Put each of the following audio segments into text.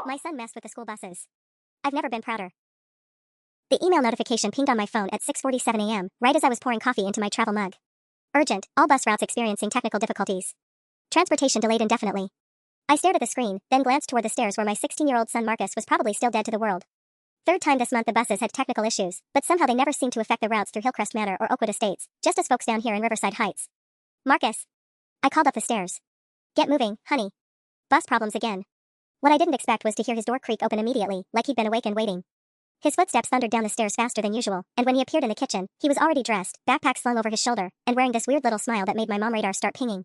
My son messed with the school buses. I've never been prouder. The email notification pinged on my phone at 6:47 a.m., right as I was pouring coffee into my travel mug. Urgent, all bus routes experiencing technical difficulties. Transportation delayed indefinitely. I stared at the screen, then glanced toward the stairs where my 16-year-old son Marcus was probably still dead to the world. Third time this month the buses had technical issues, but somehow they never seemed to affect the routes through Hillcrest Manor or Oakwood Estates, just as folks down here in Riverside Heights. Marcus. I called up the stairs. Get moving, honey. Bus problems again. What I didn't expect was to hear his door creak open immediately, like he'd been awake and waiting. His footsteps thundered down the stairs faster than usual, and when he appeared in the kitchen, he was already dressed, backpack slung over his shoulder, and wearing this weird little smile that made my mom radar start pinging.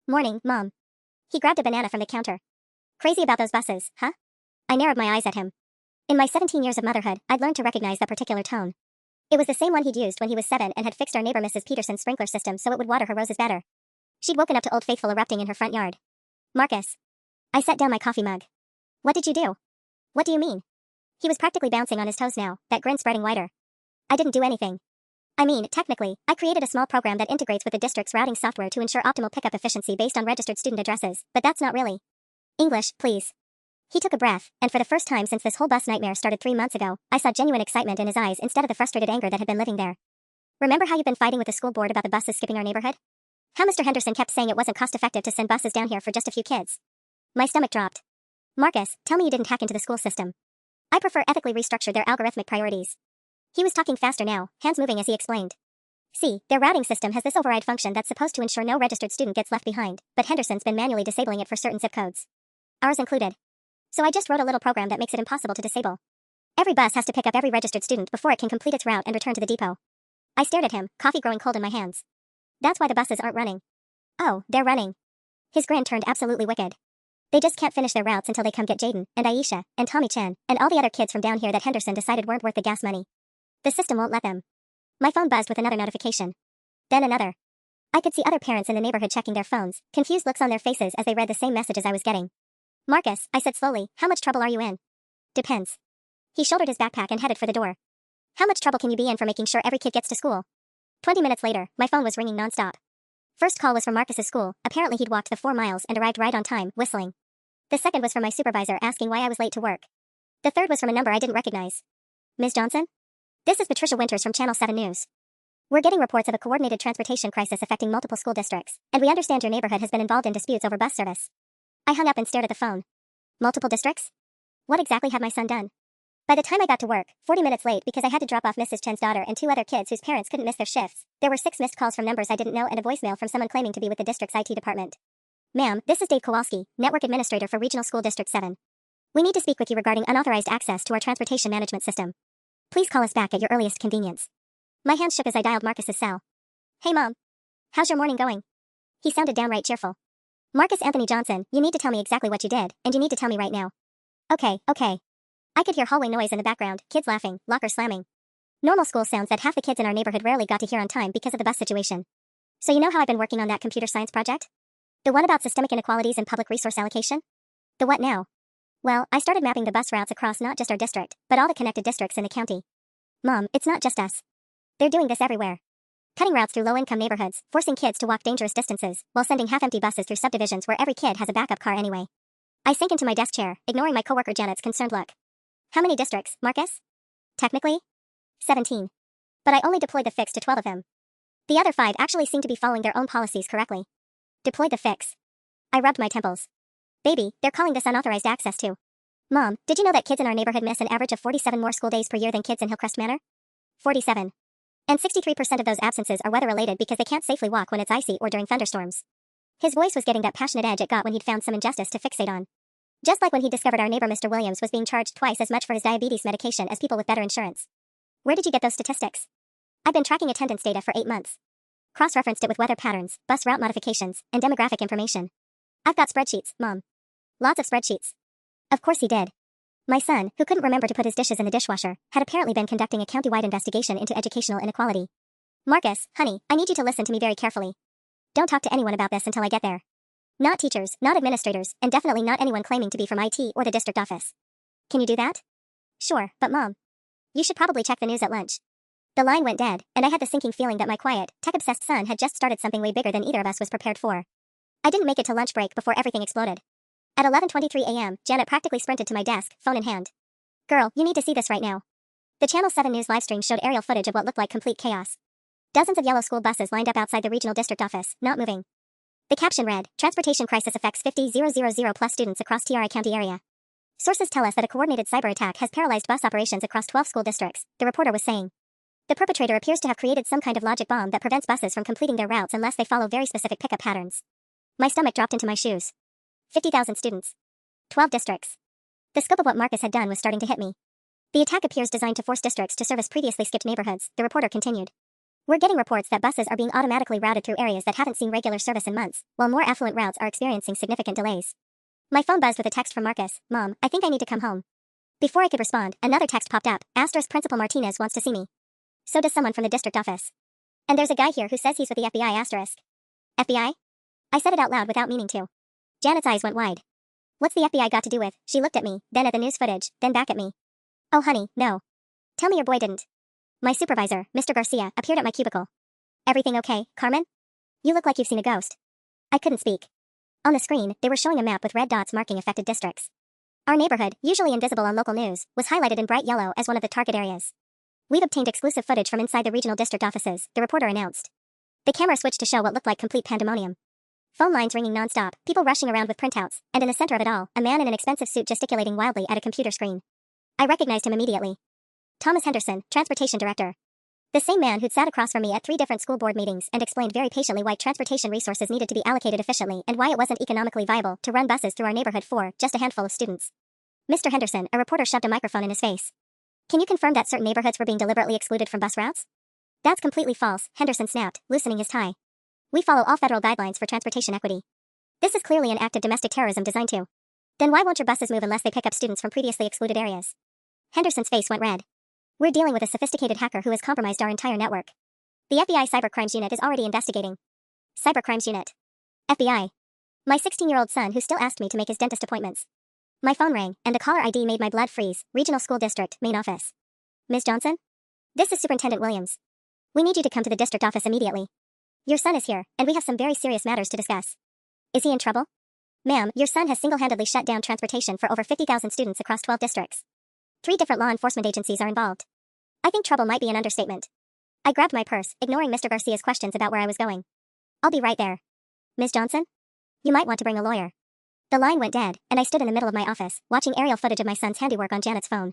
Morning, Mom. He grabbed a banana from the counter. Crazy about those buses, huh? I narrowed my eyes at him. In my 17 years of motherhood, I'd learned to recognize that particular tone. It was the same one he'd used when he was 7 and had fixed our neighbor Mrs. Peterson's sprinkler system so it would water her roses better. She'd woken up to Old Faithful erupting in her front yard. Marcus. I set down my coffee mug. What did you do? What do you mean? He was practically bouncing on his toes now, that grin spreading wider. I didn't do anything. I mean, technically, I created a small program that integrates with the district's routing software to ensure optimal pickup efficiency based on registered student addresses, but that's not really. English, please. He took a breath, and for the first time since this whole bus nightmare started 3 months ago, I saw genuine excitement in his eyes instead of the frustrated anger that had been living there. Remember how you've been fighting with the school board about the buses skipping our neighborhood? How Mr. Henderson kept saying it wasn't cost-effective to send buses down here for just a few kids? My stomach dropped. Marcus, tell me you didn't hack into the school system. I prefer ethically restructure their algorithmic priorities. He was talking faster now, hands moving as he explained. See, their routing system has this override function that's supposed to ensure no registered student gets left behind, but Henderson's been manually disabling it for certain zip codes. Ours included. So I just wrote a little program that makes it impossible to disable. Every bus has to pick up every registered student before it can complete its route and return to the depot. I stared at him, coffee growing cold in my hands. That's why the buses aren't running. Oh, they're running. His grin turned absolutely wicked. They just can't finish their routes until they come get Jaden, and Aisha, and Tommy Chen, and all the other kids from down here that Henderson decided weren't worth the gas money. The system won't let them. My phone buzzed with another notification. Then another. I could see other parents in the neighborhood checking their phones, confused looks on their faces as they read the same messages I was getting. Marcus, I said slowly, how much trouble are you in? Depends. He shouldered his backpack and headed for the door. How much trouble can you be in for making sure every kid gets to school? 20 minutes later, my phone was ringing nonstop. First call was from Marcus's school. Apparently he'd walked the 4 miles and arrived right on time, whistling. The second was from my supervisor asking why I was late to work. The third was from a number I didn't recognize. Ms. Johnson? This is Patricia Winters from Channel 7 News. We're getting reports of a coordinated transportation crisis affecting multiple school districts, and we understand your neighborhood has been involved in disputes over bus service. I hung up and stared at the phone. Multiple districts? What exactly had my son done? By the time I got to work, 40 minutes late because I had to drop off Mrs. Chen's daughter and 2 other kids whose parents couldn't miss their shifts, there were 6 missed calls from numbers I didn't know and a voicemail from someone claiming to be with the district's IT department. Ma'am, this is Dave Kowalski, Network Administrator for Regional School District 7. We need to speak with you regarding unauthorized access to our transportation management system. Please call us back at your earliest convenience. My hands shook as I dialed Marcus's cell. Hey Mom. How's your morning going? He sounded downright cheerful. Marcus Anthony Johnson, you need to tell me exactly what you did, and you need to tell me right now. Okay. I could hear hallway noise in the background, kids laughing, lockers slamming. Normal school sounds that half the kids in our neighborhood rarely got to hear on time because of the bus situation. So you know how I've been working on that computer science project? The one about systemic inequalities and public resource allocation? The what now? Well, I started mapping the bus routes across not just our district, but all the connected districts in the county. Mom, it's not just us. They're doing this everywhere. Cutting routes through low-income neighborhoods, forcing kids to walk dangerous distances, while sending half-empty buses through subdivisions where every kid has a backup car anyway. I sank into my desk chair, ignoring my coworker Janet's concerned look. How many districts, Marcus? Technically? 17. But I only deployed the fix to 12 of them. The other 5 actually seem to be following their own policies correctly. Deployed the fix. I rubbed my temples. Baby, they're calling this unauthorized access too. Mom, did you know that kids in our neighborhood miss an average of 47 more school days per year than kids in Hillcrest Manor? 47. And 63% of those absences are weather-related because they can't safely walk when it's icy or during thunderstorms. His voice was getting that passionate edge it got when he'd found some injustice to fixate on. Just like when he discovered our neighbor Mr. Williams was being charged twice as much for his diabetes medication as people with better insurance. Where did you get those statistics? I've been tracking attendance data for 8 months. Cross-referenced it with weather patterns, bus route modifications, and demographic information. I've got spreadsheets, Mom. Lots of spreadsheets. Of course he did. My son, who couldn't remember to put his dishes in the dishwasher, had apparently been conducting a county-wide investigation into educational inequality. Marcus, honey, I need you to listen to me very carefully. Don't talk to anyone about this until I get there. Not teachers, not administrators, and definitely not anyone claiming to be from IT or the district office. Can you do that? Sure, but Mom, you should probably check the news at lunch. The line went dead, and I had the sinking feeling that my quiet, tech-obsessed son had just started something way bigger than either of us was prepared for. I didn't make it to lunch break before everything exploded. At 11:23 a.m., Janet practically sprinted to my desk, phone in hand. Girl, you need to see this right now. The Channel 7 News livestream showed aerial footage of what looked like complete chaos. Dozens of yellow school buses lined up outside the regional district office, not moving. The caption read, "Transportation crisis affects 50,000 plus students across TRI County area." Sources tell us that a coordinated cyber attack has paralyzed bus operations across 12 school districts, the reporter was saying. The perpetrator appears to have created some kind of logic bomb that prevents buses from completing their routes unless they follow very specific pickup patterns. My stomach dropped into my shoes. 50,000 students. 12 districts. The scope of what Marcus had done was starting to hit me. The attack appears designed to force districts to service previously skipped neighborhoods, the reporter continued. We're getting reports that buses are being automatically routed through areas that haven't seen regular service in months, while more affluent routes are experiencing significant delays. My phone buzzed with a text from Marcus, "Mom, I think I need to come home." Before I could respond, another text popped up, "Asterisk Principal Martinez wants to see me." So does someone from the district office. And there's a guy here who says he's with the FBI asterisk. FBI? I said it out loud without meaning to. Janet's eyes went wide. What's the FBI got to do with? She looked at me, then at the news footage, then back at me. Oh honey, no. Tell me your boy didn't. My supervisor, Mr. Garcia, appeared at my cubicle. Everything okay, Carmen? You look like you've seen a ghost. I couldn't speak. On the screen, they were showing a map with red dots marking affected districts. Our neighborhood, usually invisible on local news, was highlighted in bright yellow as one of the target areas. We've obtained exclusive footage from inside the regional district offices, the reporter announced. The camera switched to show what looked like complete pandemonium. Phone lines ringing nonstop, people rushing around with printouts, and in the center of it all, a man in an expensive suit gesticulating wildly at a computer screen. I recognized him immediately. Thomas Henderson, Transportation Director. The same man who'd sat across from me at 3 different school board meetings and explained very patiently why transportation resources needed to be allocated efficiently and why it wasn't economically viable to run buses through our neighborhood for just a handful of students. Mr. Henderson, a reporter shoved a microphone in his face. Can you confirm that certain neighborhoods were being deliberately excluded from bus routes? That's completely false, Henderson snapped, loosening his tie. We follow all federal guidelines for transportation equity. This is clearly an act of domestic terrorism designed to. Then why won't your buses move unless they pick up students from previously excluded areas? Henderson's face went red. We're dealing with a sophisticated hacker who has compromised our entire network. The FBI Cybercrimes Unit is already investigating. Cybercrimes Unit. FBI. My 16-year-old son who still asked me to make his dentist appointments. My phone rang, and the caller ID made my blood freeze. Regional School District, main office. Ms. Johnson? This is Superintendent Williams. We need you to come to the district office immediately. Your son is here, and we have some very serious matters to discuss. Is he in trouble? Ma'am, your son has single-handedly shut down transportation for over 50,000 students across 12 districts. 3 different law enforcement agencies are involved. I think trouble might be an understatement. I grabbed my purse, ignoring Mr. Garcia's questions about where I was going. I'll be right there. Ms. Johnson? You might want to bring a lawyer. The line went dead, and I stood in the middle of my office, watching aerial footage of my son's handiwork on Janet's phone.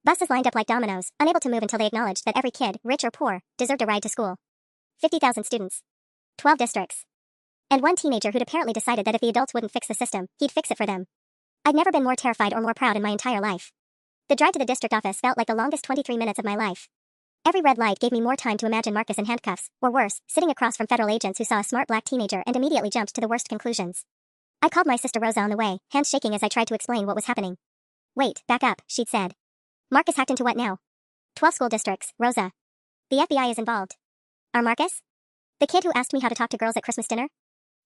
Buses lined up like dominoes, unable to move until they acknowledged that every kid, rich or poor, deserved a ride to school. 50,000 students. 12 districts. And one teenager who'd apparently decided that if the adults wouldn't fix the system, he'd fix it for them. I'd never been more terrified or more proud in my entire life. The drive to the district office felt like the longest 23 minutes of my life. Every red light gave me more time to imagine Marcus in handcuffs, or worse, sitting across from federal agents who saw a smart black teenager and immediately jumped to the worst conclusions. I called my sister Rosa on the way, hands shaking as I tried to explain what was happening. Wait, back up, she'd said. Marcus hacked into what now? 12 school districts, Rosa. The FBI is involved. Our Marcus? The kid who asked me how to talk to girls at Christmas dinner?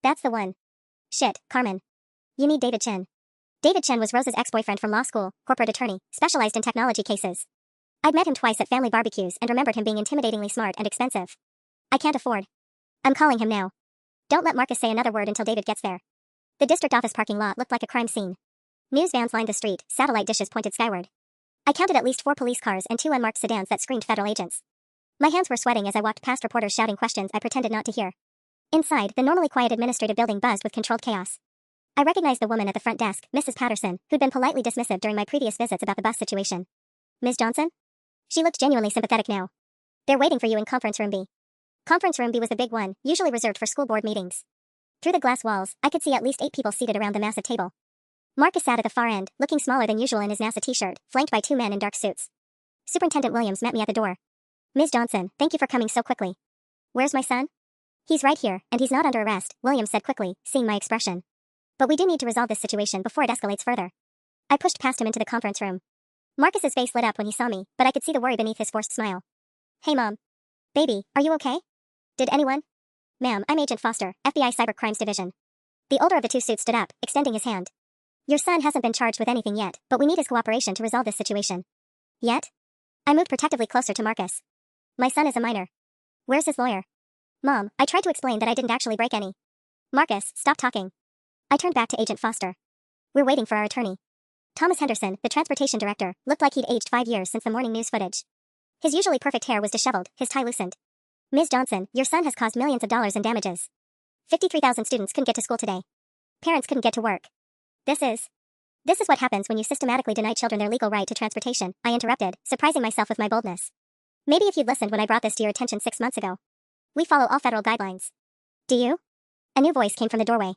That's the one. Shit, Carmen. You need David Chin. David Chen was Rosa's ex-boyfriend from law school, corporate attorney, specialized in technology cases. I'd met him twice at family barbecues and remembered him being intimidatingly smart and expensive. I can't afford. I'm calling him now. Don't let Marcus say another word until David gets there. The district office parking lot looked like a crime scene. News vans lined the street, satellite dishes pointed skyward. I counted at least 4 police cars and 2 unmarked sedans that screamed federal agents. My hands were sweating as I walked past reporters shouting questions I pretended not to hear. Inside, the normally quiet administrative building buzzed with controlled chaos. I recognized the woman at the front desk, Mrs. Patterson, who'd been politely dismissive during my previous visits about the bus situation. Ms. Johnson? She looked genuinely sympathetic now. They're waiting for you in conference room B. Conference room B was the big one, usually reserved for school board meetings. Through the glass walls, I could see at least 8 people seated around the massive table. Marcus sat at the far end, looking smaller than usual in his NASA t-shirt, flanked by 2 men in dark suits. Superintendent Williams met me at the door. Ms. Johnson, thank you for coming so quickly. Where's my son? He's right here, and he's not under arrest, Williams said quickly, seeing my expression. But we do need to resolve this situation before it escalates further. I pushed past him into the conference room. Marcus's face lit up when he saw me, but I could see the worry beneath his forced smile. Hey Mom. Baby, are you okay? Did anyone? Ma'am, I'm Agent Foster, FBI Cyber Crimes Division. The older of the 2 suits stood up, extending his hand. Your son hasn't been charged with anything yet, but we need his cooperation to resolve this situation. Yet? I moved protectively closer to Marcus. My son is a minor. Where's his lawyer? Mom, I tried to explain that I didn't actually break any. Marcus, stop talking. I turned back to Agent Foster. We're waiting for our attorney. Thomas Henderson, the transportation director, looked like he'd aged 5 years since the morning news footage. His usually perfect hair was disheveled, his tie loosened. Ms. Johnson, your son has caused millions of dollars in damages. 53,000 students couldn't get to school today. Parents couldn't get to work. This is what happens when you systematically deny children their legal right to transportation, I interrupted, surprising myself with my boldness. Maybe if you'd listened when I brought this to your attention 6 months ago. We follow all federal guidelines. Do you? A new voice came from the doorway.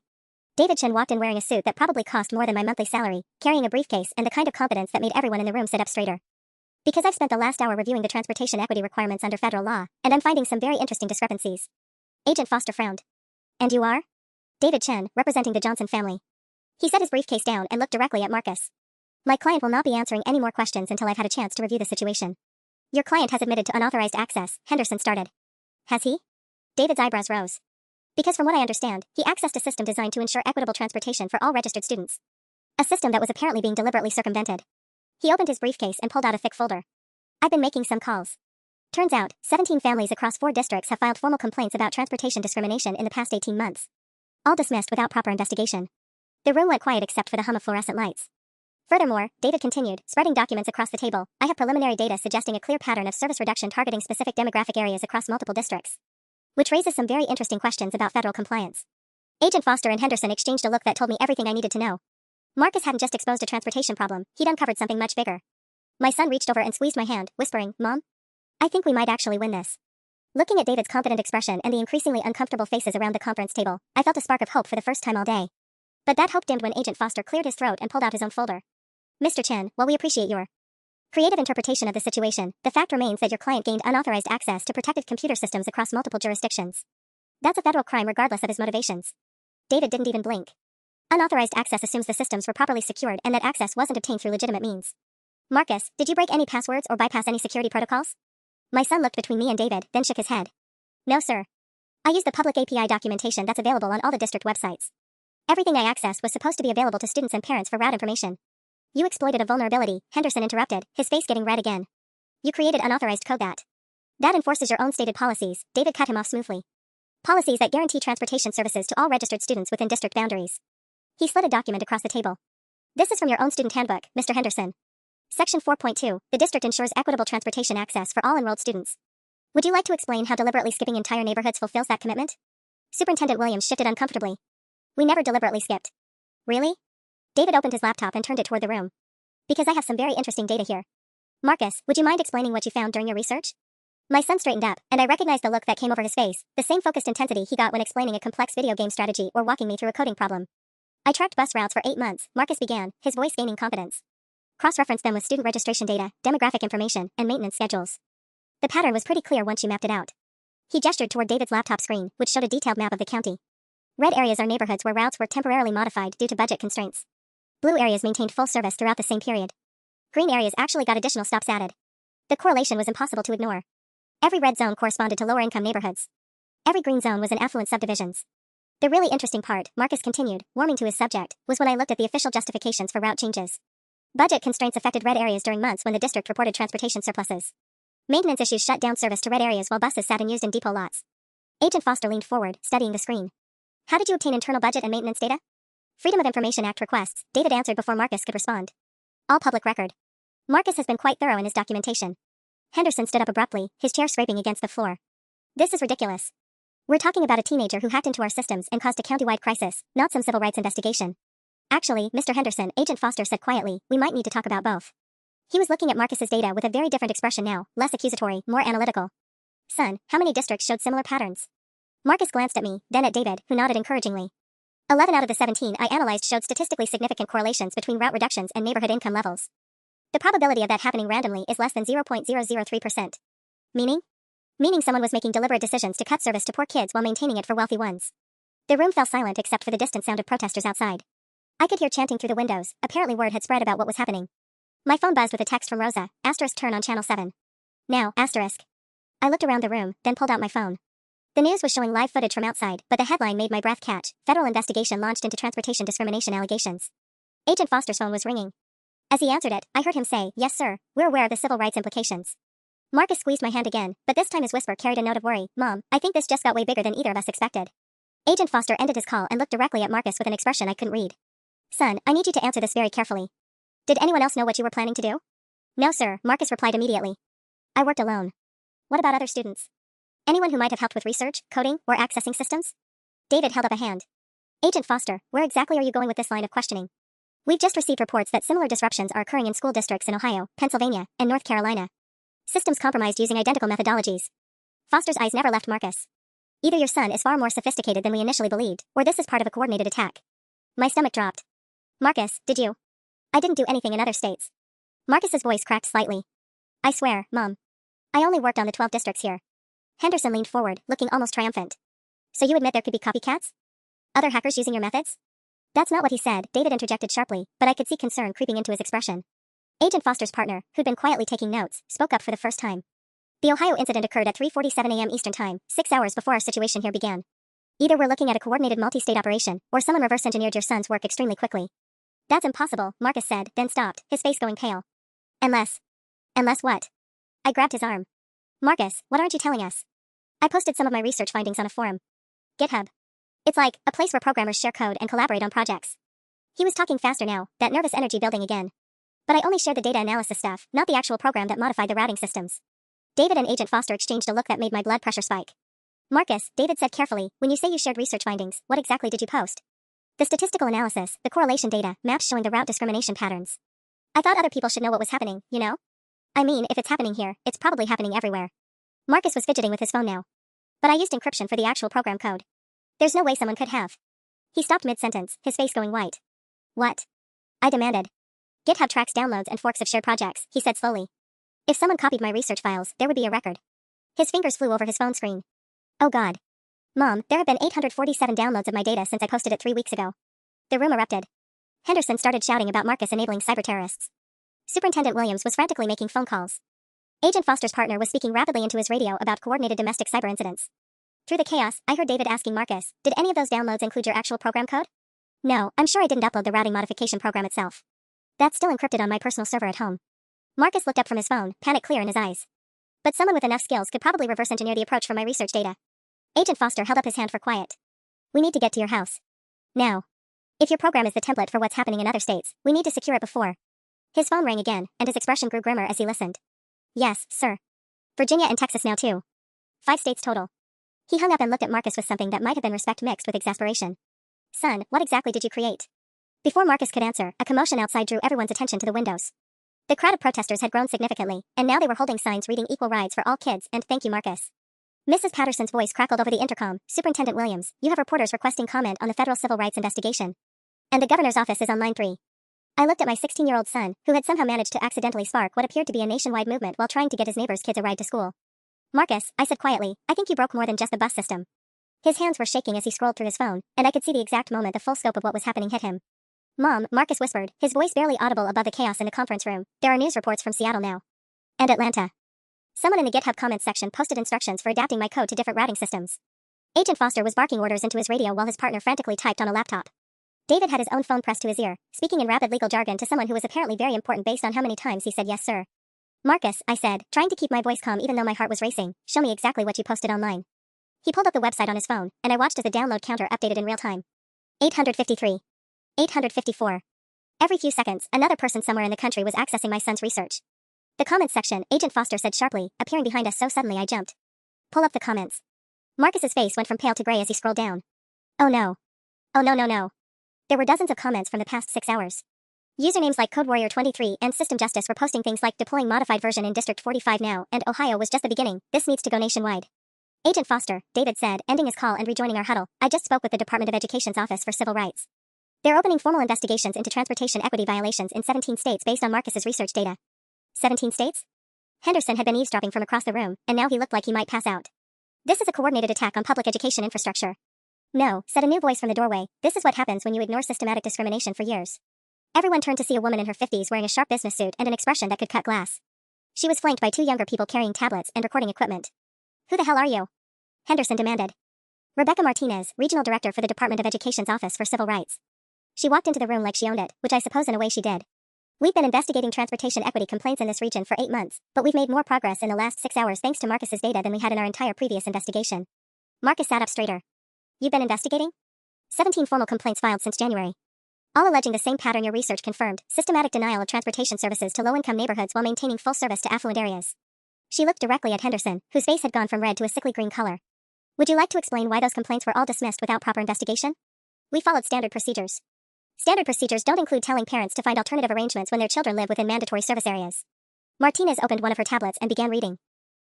David Chen walked in wearing a suit that probably cost more than my monthly salary, carrying a briefcase and the kind of confidence that made everyone in the room sit up straighter. Because I've spent the last hour reviewing the transportation equity requirements under federal law, and I'm finding some very interesting discrepancies. Agent Foster frowned. And you are? David Chen, representing the Johnson family. He set his briefcase down and looked directly at Marcus. My client will not be answering any more questions until I've had a chance to review the situation. Your client has admitted to unauthorized access, Henderson started. Has he? David's eyebrows rose. Because from what I understand, he accessed a system designed to ensure equitable transportation for all registered students. A system that was apparently being deliberately circumvented. He opened his briefcase and pulled out a thick folder. I've been making some calls. Turns out, 17 families across 4 districts have filed formal complaints about transportation discrimination in the past 18 months. All dismissed without proper investigation. The room went quiet except for the hum of fluorescent lights. Furthermore, David continued, spreading documents across the table, I have preliminary data suggesting a clear pattern of service reduction targeting specific demographic areas across multiple districts. Which raises some very interesting questions about federal compliance. Agent Foster and Henderson exchanged a look that told me everything I needed to know. Marcus hadn't just exposed a transportation problem, he'd uncovered something much bigger. My son reached over and squeezed my hand, whispering, Mom? I think we might actually win this. Looking at David's confident expression and the increasingly uncomfortable faces around the conference table, I felt a spark of hope for the first time all day. But that hope dimmed when Agent Foster cleared his throat and pulled out his own folder. Mr. Chen, while we appreciate your creative interpretation of the situation, the fact remains that your client gained unauthorized access to protected computer systems across multiple jurisdictions. That's a federal crime regardless of his motivations. David didn't even blink. Unauthorized access assumes the systems were properly secured and that access wasn't obtained through legitimate means. Marcus, did you break any passwords or bypass any security protocols? My son looked between me and David, then shook his head. No, sir. I used the public API documentation that's available on all the district websites. Everything I accessed was supposed to be available to students and parents for route information. You exploited a vulnerability, Henderson interrupted, his face getting red again. You created unauthorized code that enforces your own stated policies, David cut him off smoothly. Policies that guarantee transportation services to all registered students within district boundaries. He slid a document across the table. This is from your own student handbook, Mr. Henderson. Section 4.2, the district ensures equitable transportation access for all enrolled students. Would you like to explain how deliberately skipping entire neighborhoods fulfills that commitment? Superintendent Williams shifted uncomfortably. We never deliberately skipped. Really? David opened his laptop and turned it toward the room. Because I have some very interesting data here. Marcus, would you mind explaining what you found during your research? My son straightened up, and I recognized the look that came over his face, the same focused intensity he got when explaining a complex video game strategy or walking me through a coding problem. I tracked bus routes for 8 months, Marcus began, his voice gaining confidence. Cross-referenced them with student registration data, demographic information, and maintenance schedules. The pattern was pretty clear once you mapped it out. He gestured toward David's laptop screen, which showed a detailed map of the county. Red areas are neighborhoods where routes were temporarily modified due to budget constraints. Blue areas maintained full service throughout the same period. Green areas actually got additional stops added. The correlation was impossible to ignore. Every red zone corresponded to lower-income neighborhoods. Every green zone was in affluent subdivisions. The really interesting part, Marcus continued, warming to his subject, was when I looked at the official justifications for route changes. Budget constraints affected red areas during months when the district reported transportation surpluses. Maintenance issues shut down service to red areas while buses sat unused in depot lots. Agent Foster leaned forward, studying the screen. How did you obtain internal budget and maintenance data? Freedom of Information Act requests, David answered before Marcus could respond. All public record. Marcus has been quite thorough in his documentation. Henderson stood up abruptly, his chair scraping against the floor. This is ridiculous. We're talking about a teenager who hacked into our systems and caused a county-wide crisis, not some civil rights investigation. Actually, Mr. Henderson, Agent Foster said quietly, we might need to talk about both. He was looking at Marcus's data with a very different expression now, less accusatory, more analytical. Son, how many districts showed similar patterns? Marcus glanced at me, then at David, who nodded encouragingly. 11 out of the 17 I analyzed showed statistically significant correlations between route reductions and neighborhood income levels. The probability of that happening randomly is less than 0.003%. Meaning? Meaning someone was making deliberate decisions to cut service to poor kids while maintaining it for wealthy ones. The room fell silent except for the distant sound of protesters outside. I could hear chanting through the windows, apparently word had spread about what was happening. My phone buzzed with a text from Rosa, asterisk turn on channel 7. Now, asterisk. I looked around the room, then pulled out my phone. The news was showing live footage from outside, but the headline made my breath catch, federal investigation launched into transportation discrimination allegations. Agent Foster's phone was ringing. As he answered it, I heard him say, yes sir, we're aware of the civil rights implications. Marcus squeezed my hand again, but this time his whisper carried a note of worry. Mom, I think this just got way bigger than either of us expected. Agent Foster ended his call and looked directly at Marcus with an expression I couldn't read. Son, I need you to answer this very carefully. Did anyone else know what you were planning to do? No, sir, Marcus replied immediately. I worked alone. What about other students? Anyone who might have helped with research, coding, or accessing systems? David held up a hand. Agent Foster, where exactly are you going with this line of questioning? We've just received reports that similar disruptions are occurring in school districts in Ohio, Pennsylvania, and North Carolina. Systems compromised using identical methodologies. Foster's eyes never left Marcus. Either your son is far more sophisticated than we initially believed, or this is part of a coordinated attack. My stomach dropped. Marcus, did you? I didn't do anything in other states. Marcus's voice cracked slightly. I swear, Mom. I only worked on the 12 districts here. Henderson leaned forward, looking almost triumphant. So you admit there could be copycats? Other hackers using your methods? That's not what he said, David interjected sharply, but I could see concern creeping into his expression. Agent Foster's partner, who'd been quietly taking notes, spoke up for the first time. The Ohio incident occurred at 3:47 a.m. Eastern Time, 6 hours before our situation here began. Either we're looking at a coordinated multi-state operation, or someone reverse-engineered your son's work extremely quickly. That's impossible, Marcus said, then stopped, his face going pale. Unless what? I grabbed his arm. Marcus, what aren't you telling us? I posted some of my research findings on a forum. GitHub. It's like a place where programmers share code and collaborate on projects. He was talking faster now, that nervous energy building again. But I only shared the data analysis stuff, not the actual program that modified the routing systems. David and Agent Foster exchanged a look that made my blood pressure spike. Marcus, David said carefully, when you say you shared research findings, what exactly did you post? The statistical analysis, the correlation data, maps showing the route discrimination patterns. I thought other people should know what was happening, you know? I mean, if it's happening here, it's probably happening everywhere. Marcus was fidgeting with his phone now. But I used encryption for the actual program code. There's no way someone could have. He stopped mid-sentence, his face going white. What? I demanded. GitHub tracks downloads and forks of shared projects, he said slowly. If someone copied my research files, there would be a record. His fingers flew over his phone screen. Oh God. Mom, there have been 847 downloads of my data since I posted it 3 weeks ago. The room erupted. Henderson started shouting about Marcus enabling cyber-terrorists. Superintendent Williams was frantically making phone calls. Agent Foster's partner was speaking rapidly into his radio about coordinated domestic cyber incidents. Through the chaos, I heard David asking Marcus, did any of those downloads include your actual program code? No, I'm sure I didn't upload the routing modification program itself. That's still encrypted on my personal server at home. Marcus looked up from his phone, panic clear in his eyes. But someone with enough skills could probably reverse engineer the approach from my research data. Agent Foster held up his hand for quiet. We need to get to your house. Now. If your program is the template for what's happening in other states, we need to secure it before. His phone rang again, and his expression grew grimmer as he listened. Yes, sir. Virginia and Texas now too. 5 states total. He hung up and looked at Marcus with something that might have been respect mixed with exasperation. Son, what exactly did you create? Before Marcus could answer, a commotion outside drew everyone's attention to the windows. The crowd of protesters had grown significantly, and now they were holding signs reading equal rights for all kids and thank you Marcus. Mrs. Patterson's voice crackled over the intercom. Superintendent Williams, you have reporters requesting comment on the federal civil rights investigation. And the governor's office is on line 3. I looked at my 16-year-old son, who had somehow managed to accidentally spark what appeared to be a nationwide movement while trying to get his neighbor's kids a ride to school. Marcus, I said quietly, I think you broke more than just the bus system. His hands were shaking as he scrolled through his phone, and I could see the exact moment the full scope of what was happening hit him. Mom, Marcus whispered, his voice barely audible above the chaos in the conference room. There are news reports from Seattle now. And Atlanta. Someone in the GitHub comments section posted instructions for adapting my code to different routing systems. Agent Foster was barking orders into his radio while his partner frantically typed on a laptop. David had his own phone pressed to his ear, speaking in rapid legal jargon to someone who was apparently very important based on how many times he said yes sir. Marcus, I said, trying to keep my voice calm even though my heart was racing, show me exactly what you posted online. He pulled up the website on his phone, and I watched as the download counter updated in real time. 853. 854. Every few seconds, another person somewhere in the country was accessing my son's research. The comments section, Agent Foster said sharply, appearing behind us so suddenly I jumped. Pull up the comments. Marcus's face went from pale to gray as he scrolled down. Oh no. Oh no. There were dozens of comments from the past 6 hours. Usernames like CodeWarrior23 and System Justice were posting things like deploying modified version in District 45 now, and Ohio was just the beginning, this needs to go nationwide. Agent Foster, David said, ending his call and rejoining our huddle, I just spoke with the Department of Education's Office for Civil Rights. They're opening formal investigations into transportation equity violations in 17 states based on Marcus's research data. 17 states? Henderson had been eavesdropping from across the room, and now he looked like he might pass out. This is a coordinated attack on public education infrastructure. No, said a new voice from the doorway, this is what happens when you ignore systematic discrimination for years. Everyone turned to see a woman in her 50s wearing a sharp business suit and an expression that could cut glass. She was flanked by 2 younger people carrying tablets and recording equipment. Who the hell are you? Henderson demanded. Rebecca Martinez, Regional Director for the Department of Education's Office for Civil Rights. She walked into the room like she owned it, which I suppose in a way she did. We've been investigating transportation equity complaints in this region for 8 months, but we've made more progress in the last 6 hours thanks to Marcus's data than we had in our entire previous investigation. Marcus sat up straighter. You've been investigating? 17 formal complaints filed since January. All alleging the same pattern your research confirmed: systematic denial of transportation services to low-income neighborhoods while maintaining full service to affluent areas. She looked directly at Henderson, whose face had gone from red to a sickly green color. Would you like to explain why those complaints were all dismissed without proper investigation? We followed standard procedures. Standard procedures don't include telling parents to find alternative arrangements when their children live within mandatory service areas. Martinez opened one of her tablets and began reading.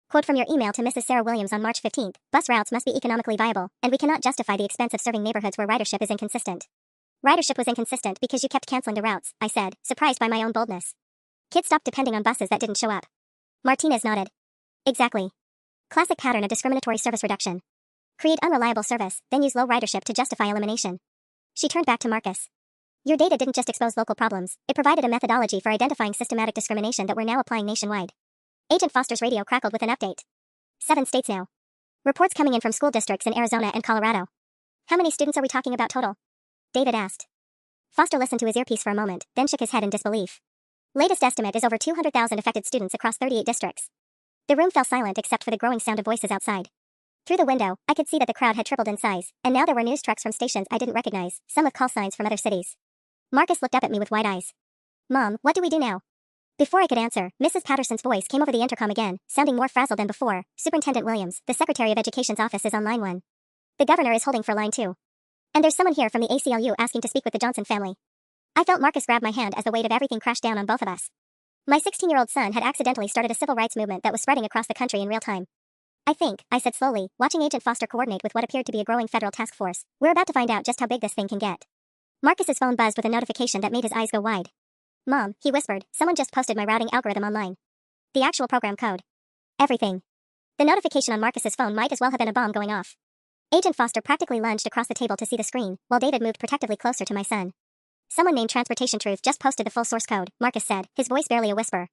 Quote from your email to Mrs. Sarah Williams on March 15th, bus routes must be economically viable, and we cannot justify the expense of serving neighborhoods where ridership is inconsistent. Ridership was inconsistent because you kept canceling the routes, I said, surprised by my own boldness. Kids stopped depending on buses that didn't show up. Martinez nodded. Exactly. Classic pattern of discriminatory service reduction. Create unreliable service, then use low ridership to justify elimination. She turned back to Marcus. Your data didn't just expose local problems, it provided a methodology for identifying systematic discrimination that we're now applying nationwide. Agent Foster's radio crackled with an update. 7 states now. Reports coming in from school districts in Arizona and Colorado. How many students are we talking about total? David asked. Foster listened to his earpiece for a moment, then shook his head in disbelief. Latest estimate is over 200,000 affected students across 38 districts. The room fell silent except for the growing sound of voices outside. Through the window, I could see that the crowd had tripled in size, and now there were news trucks from stations I didn't recognize, some with call signs from other cities. Marcus looked up at me with wide eyes. Mom, what do we do now? Before I could answer, Mrs. Patterson's voice came over the intercom again, sounding more frazzled than before. Superintendent Williams, the Secretary of Education's office is on line 1. The governor is holding for line 2. And there's someone here from the ACLU asking to speak with the Johnson family. I felt Marcus grab my hand as the weight of everything crashed down on both of us. My 16-year-old son had accidentally started a civil rights movement that was spreading across the country in real time. I said slowly, watching Agent Foster coordinate with what appeared to be a growing federal task force. We're about to find out just how big this thing can get. Marcus's phone buzzed with a notification that made his eyes go wide. Mom, he whispered, someone just posted my routing algorithm online. The actual program code. Everything. The notification on Marcus's phone might as well have been a bomb going off. Agent Foster practically lunged across the table to see the screen, while David moved protectively closer to my son. Someone named Transportation Truth just posted the full source code, Marcus said, his voice barely a whisper.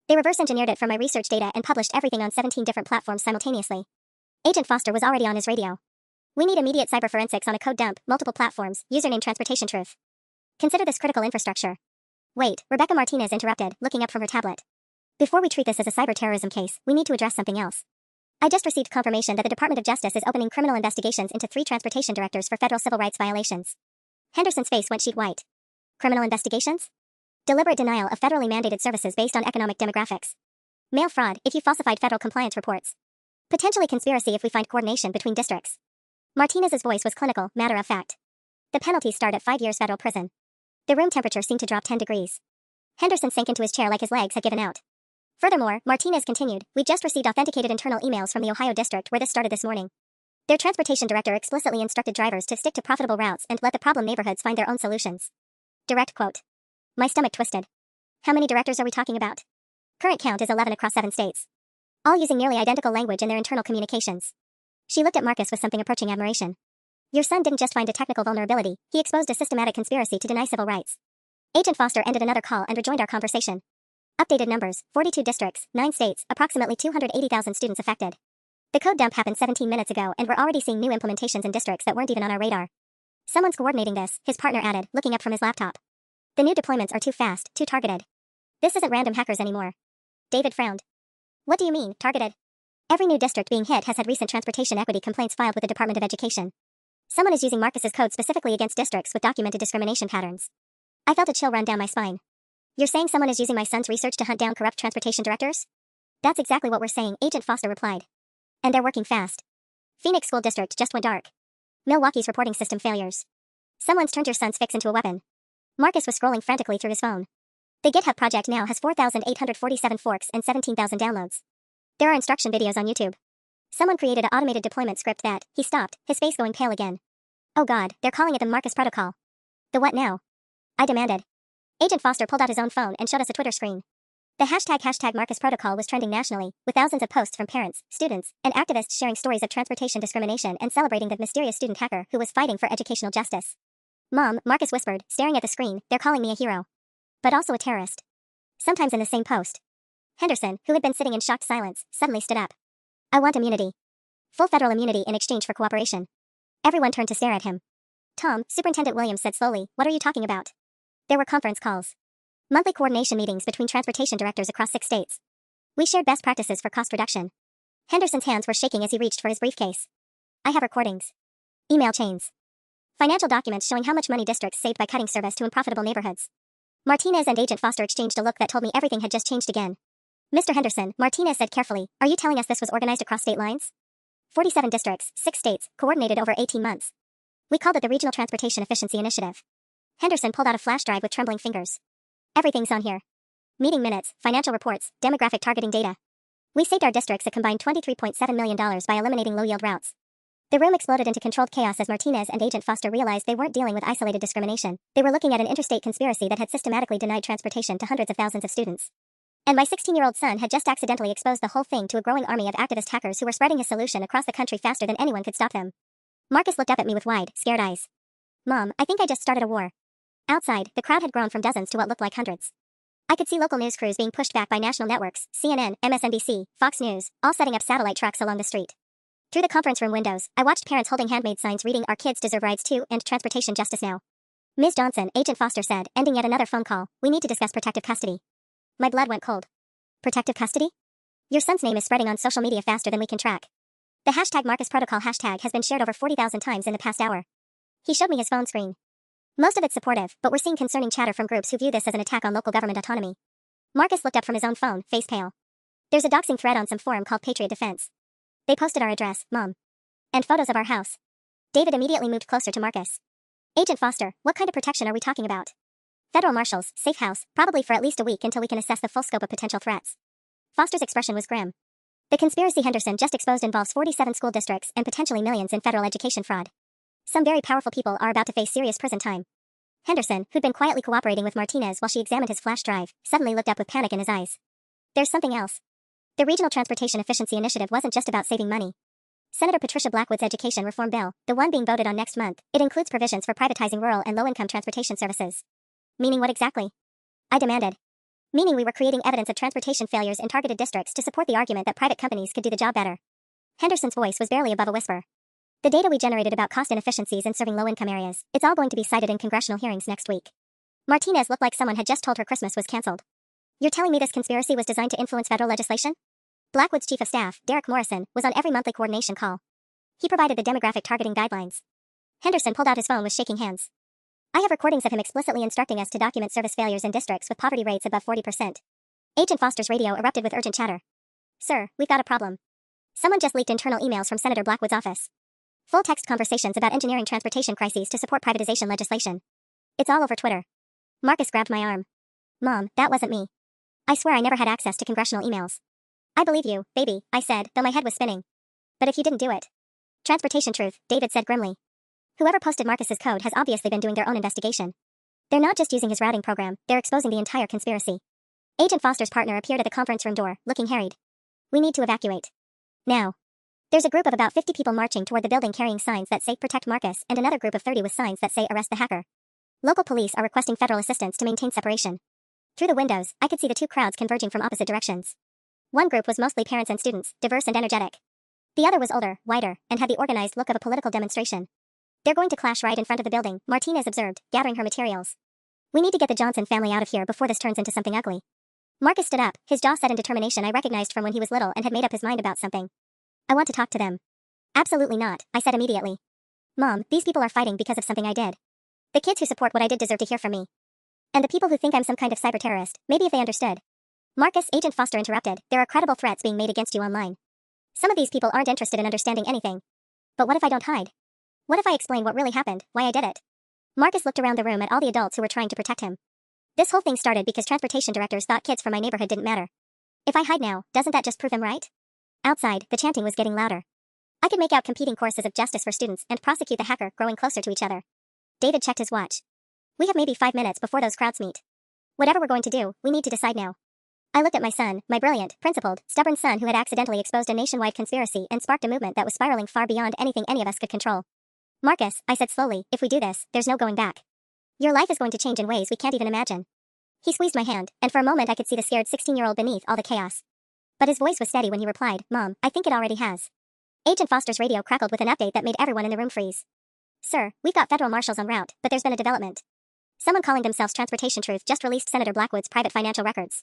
They reverse engineered it from my research data and published everything on 17 different platforms simultaneously. Agent Foster was already on his radio. We need immediate cyber forensics on a code dump, multiple platforms, username Transportation Truth. Consider this critical infrastructure. Wait, Rebecca Martinez interrupted, looking up from her tablet. Before we treat this as a cyber terrorism case, we need to address something else. I just received confirmation that the Department of Justice is opening criminal investigations into 3 transportation directors for federal civil rights violations. Henderson's face went sheet white. Criminal investigations? Deliberate denial of federally mandated services based on economic demographics. Mail fraud if you falsified federal compliance reports. Potentially conspiracy if we find coordination between districts. Martinez's voice was clinical, matter of fact. The penalties start at 5 years federal prison. The room temperature seemed to drop 10 degrees. Henderson sank into his chair like his legs had given out. Furthermore, Martinez continued, we just received authenticated internal emails from the Ohio district where this started this morning. Their transportation director explicitly instructed drivers to stick to profitable routes and let the problem neighborhoods find their own solutions. Direct quote. My stomach twisted. How many directors are we talking about? Current count is 11 across 7 states. All using nearly identical language in their internal communications. She looked at Marcus with something approaching admiration. Your son didn't just find a technical vulnerability, he exposed a systematic conspiracy to deny civil rights. Agent Foster ended another call and rejoined our conversation. Updated numbers, 42 districts, 9 states, approximately 280,000 students affected. The code dump happened 17 minutes ago and we're already seeing new implementations in districts that weren't even on our radar. Someone's coordinating this, his partner added, looking up from his laptop. The new deployments are too fast, too targeted. This isn't random hackers anymore. David frowned. What do you mean, targeted? Every new district being hit has had recent transportation equity complaints filed with the Department of Education. Someone is using Marcus's code specifically against districts with documented discrimination patterns. I felt a chill run down my spine. You're saying someone is using my son's research to hunt down corrupt transportation directors? That's exactly what we're saying, Agent Foster replied. And they're working fast. Phoenix School District just went dark. Milwaukee's reporting system failures. Someone's turned your son's fix into a weapon. Marcus was scrolling frantically through his phone. The GitHub project now has 4,847 forks and 17,000 downloads. There are instruction videos on YouTube. Someone created an automated deployment script that, he stopped, his face going pale again. Oh God, they're calling it the Marcus protocol. The what now? I demanded. Agent Foster pulled out his own phone and showed us a Twitter screen. The hashtag Marcus protocol was trending nationally, with thousands of posts from parents, students, and activists sharing stories of transportation discrimination and celebrating the mysterious student hacker who was fighting for educational justice. Mom, Marcus whispered, staring at the screen, they're calling me a hero. But also a terrorist. Sometimes in the same post. Henderson, who had been sitting in shocked silence, suddenly stood up. I want immunity. Full federal immunity in exchange for cooperation. Everyone turned to stare at him. Tom, Superintendent Williams said slowly, what are you talking about? There were conference calls. Monthly coordination meetings between transportation directors across 6 states. We shared best practices for cost reduction. Henderson's hands were shaking as he reached for his briefcase. I have recordings. Email chains. Financial documents showing how much money districts saved by cutting service to unprofitable neighborhoods. Martinez and Agent Foster exchanged a look that told me everything had just changed again. Mr. Henderson, Martinez said carefully, are you telling us this was organized across state lines? 47 districts, 6 states, coordinated over 18 months. We called it the Regional Transportation Efficiency Initiative. Henderson pulled out a flash drive with trembling fingers. Everything's on here. Meeting minutes, financial reports, demographic targeting data. We saved our districts a combined $23.7 million by eliminating low-yield routes. The room exploded into controlled chaos as Martinez and Agent Foster realized they weren't dealing with isolated discrimination. They were looking at an interstate conspiracy that had systematically denied transportation to hundreds of thousands of students. And my 16-year-old son had just accidentally exposed the whole thing to a growing army of activist hackers who were spreading his solution across the country faster than anyone could stop them. Marcus looked up at me with wide, scared eyes. Mom, I think I just started a war. Outside, the crowd had grown from dozens to what looked like hundreds. I could see local news crews being pushed back by national networks, CNN, MSNBC, Fox News, all setting up satellite tracks along the street. Through the conference room windows, I watched parents holding handmade signs reading "Our kids deserve rides too" and "Transportation justice now." Ms. Johnson, Agent Foster said, ending yet another phone call, we need to discuss protective custody. My blood went cold. Protective custody? Your son's name is spreading on social media faster than we can track. The hashtag Marcus Protocol hashtag has been shared over 40,000 times in the past hour. He showed me his phone screen. Most of it's supportive, but we're seeing concerning chatter from groups who view this as an attack on local government autonomy. Marcus looked up from his own phone, face pale. There's a doxing thread on some forum called Patriot Defense. They posted our address, Mom. And photos of our house. David immediately moved closer to Marcus. Agent Foster, what kind of protection are we talking about? Federal marshals, safe house, probably for at least a week until we can assess the full scope of potential threats. Foster's expression was grim. The conspiracy Henderson just exposed involves 47 school districts and potentially millions in federal education fraud. Some very powerful people are about to face serious prison time. Henderson, who'd been quietly cooperating with Martinez while she examined his flash drive, suddenly looked up with panic in his eyes. There's something else. The Regional Transportation Efficiency Initiative wasn't just about saving money. Senator Patricia Blackwood's education reform bill, the one being voted on next month, it includes provisions for privatizing rural and low-income transportation services. Meaning what exactly? I demanded. Meaning we were creating evidence of transportation failures in targeted districts to support the argument that private companies could do the job better. Henderson's voice was barely above a whisper. The data we generated about cost inefficiencies in serving low-income areas, it's all going to be cited in congressional hearings next week. Martinez looked like someone had just told her Christmas was canceled. You're telling me this conspiracy was designed to influence federal legislation? Blackwood's chief of staff, Derek Morrison, was on every monthly coordination call. He provided the demographic targeting guidelines. Henderson pulled out his phone with shaking hands. I have recordings of him explicitly instructing us to document service failures in districts with poverty rates above 40%. Agent Foster's radio erupted with urgent chatter. Sir, we've got a problem. Someone just leaked internal emails from Senator Blackwood's office. Full text conversations about engineering transportation crises to support privatization legislation. It's all over Twitter. Marcus grabbed my arm. Mom, that wasn't me. I swear I never had access to congressional emails. I believe you, baby, I said, though my head was spinning. But if you didn't do it. Transportation truth, David said grimly. Whoever posted Marcus's code has obviously been doing their own investigation. They're not just using his routing program, they're exposing the entire conspiracy. Agent Foster's partner appeared at the conference room door, looking harried. We need to evacuate. Now. There's a group of about 50 people marching toward the building carrying signs that say "Protect Marcus" and another group of 30 with signs that say "Arrest the hacker." Local police are requesting federal assistance to maintain separation. Through the windows, I could see the two crowds converging from opposite directions. One group was mostly parents and students, diverse and energetic. The other was older, whiter, and had the organized look of a political demonstration. They're going to clash right in front of the building, Martinez observed, gathering her materials. We need to get the Johnson family out of here before this turns into something ugly. Marcus stood up, his jaw set in determination I recognized from when he was little and had made up his mind about something. I want to talk to them. Absolutely not, I said immediately. Mom, these people are fighting because of something I did. The kids who support what I did deserve to hear from me. And the people who think I'm some kind of cyber terrorist, maybe if they understood. Marcus, Agent Foster interrupted, there are credible threats being made against you online. Some of these people aren't interested in understanding anything. But what if I don't hide? What if I explain what really happened, why I did it? Marcus looked around the room at all the adults who were trying to protect him. This whole thing started because transportation directors thought kids from my neighborhood didn't matter. If I hide now, doesn't that just prove them right? Outside, the chanting was getting louder. I could make out competing choruses of justice for students and prosecute the hacker growing closer to each other. David checked his watch. We have maybe 5 minutes before those crowds meet. Whatever we're going to do, we need to decide now. I looked at my son, my brilliant, principled, stubborn son who had accidentally exposed a nationwide conspiracy and sparked a movement that was spiraling far beyond anything any of us could control. Marcus, I said slowly, if we do this, there's no going back. Your life is going to change in ways we can't even imagine. He squeezed my hand, and for a moment I could see the scared 16-year-old beneath all the chaos. But his voice was steady when he replied, Mom, I think it already has. Agent Foster's radio crackled with an update that made everyone in the room freeze. Sir, we've got federal marshals en route, but there's been a development. Someone calling themselves Transportation Truth just released Senator Blackwood's private financial records.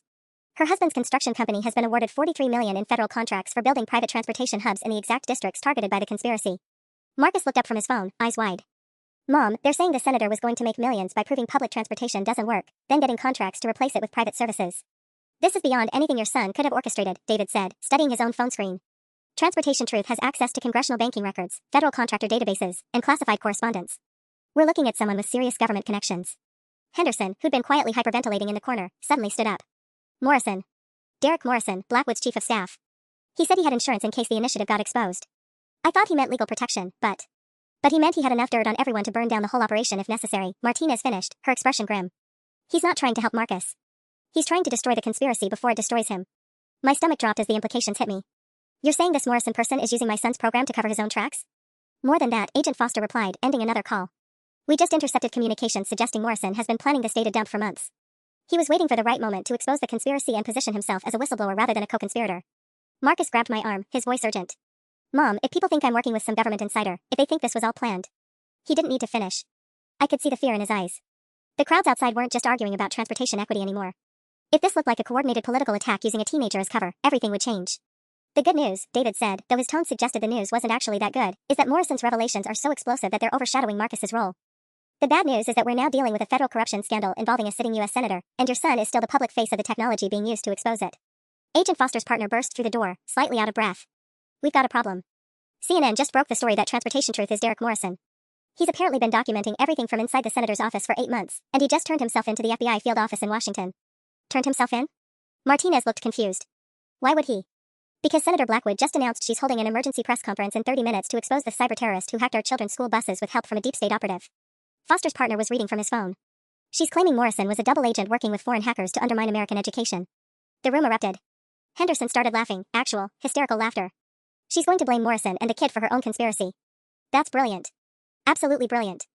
Her husband's construction company has been awarded $43 million in federal contracts for building private transportation hubs in the exact districts targeted by the conspiracy. Marcus looked up from his phone, eyes wide. Mom, they're saying the senator was going to make millions by proving public transportation doesn't work, then getting contracts to replace it with private services. This is beyond anything your son could have orchestrated, David said, studying his own phone screen. Transportation Truth has access to congressional banking records, federal contractor databases, and classified correspondence. We're looking at someone with serious government connections. Henderson, who'd been quietly hyperventilating in the corner, suddenly stood up. Morrison. Derek Morrison, Blackwood's chief of staff. He said he had insurance in case the initiative got exposed. I thought he meant legal protection, but he meant he had enough dirt on everyone to burn down the whole operation if necessary. Martinez finished, her expression grim. He's not trying to help Marcus. He's trying to destroy the conspiracy before it destroys him. My stomach dropped as the implications hit me. You're saying this Morrison person is using my son's program to cover his own tracks? More than that, Agent Foster replied, ending another call. We just intercepted communications suggesting Morrison has been planning this data dump for months. He was waiting for the right moment to expose the conspiracy and position himself as a whistleblower rather than a co-conspirator. Marcus grabbed my arm, his voice urgent. Mom, if people think I'm working with some government insider, if they think this was all planned. He didn't need to finish. I could see the fear in his eyes. The crowds outside weren't just arguing about transportation equity anymore. If this looked like a coordinated political attack using a teenager as cover, everything would change. The good news, David said, though his tone suggested the news wasn't actually that good, is that Morrison's revelations are so explosive that they're overshadowing Marcus's role. The bad news is that we're now dealing with a federal corruption scandal involving a sitting U.S. senator, and your son is still the public face of the technology being used to expose it. Agent Foster's partner burst through the door, slightly out of breath. We've got a problem. CNN just broke the story that Transportation Truth is Derek Morrison. He's apparently been documenting everything from inside the senator's office for 8 months, and he just turned himself into the FBI field office in Washington. Turned himself in? Martinez looked confused. Why would he? Because Senator Blackwood just announced she's holding an emergency press conference in 30 minutes to expose the cyber terrorist who hacked our children's school buses with help from a deep state operative. Foster's partner was reading from his phone. She's claiming Morrison was a double agent working with foreign hackers to undermine American education. The room erupted. Henderson started laughing, actual, hysterical laughter. She's going to blame Morrison and the kid for her own conspiracy. That's brilliant. Absolutely brilliant.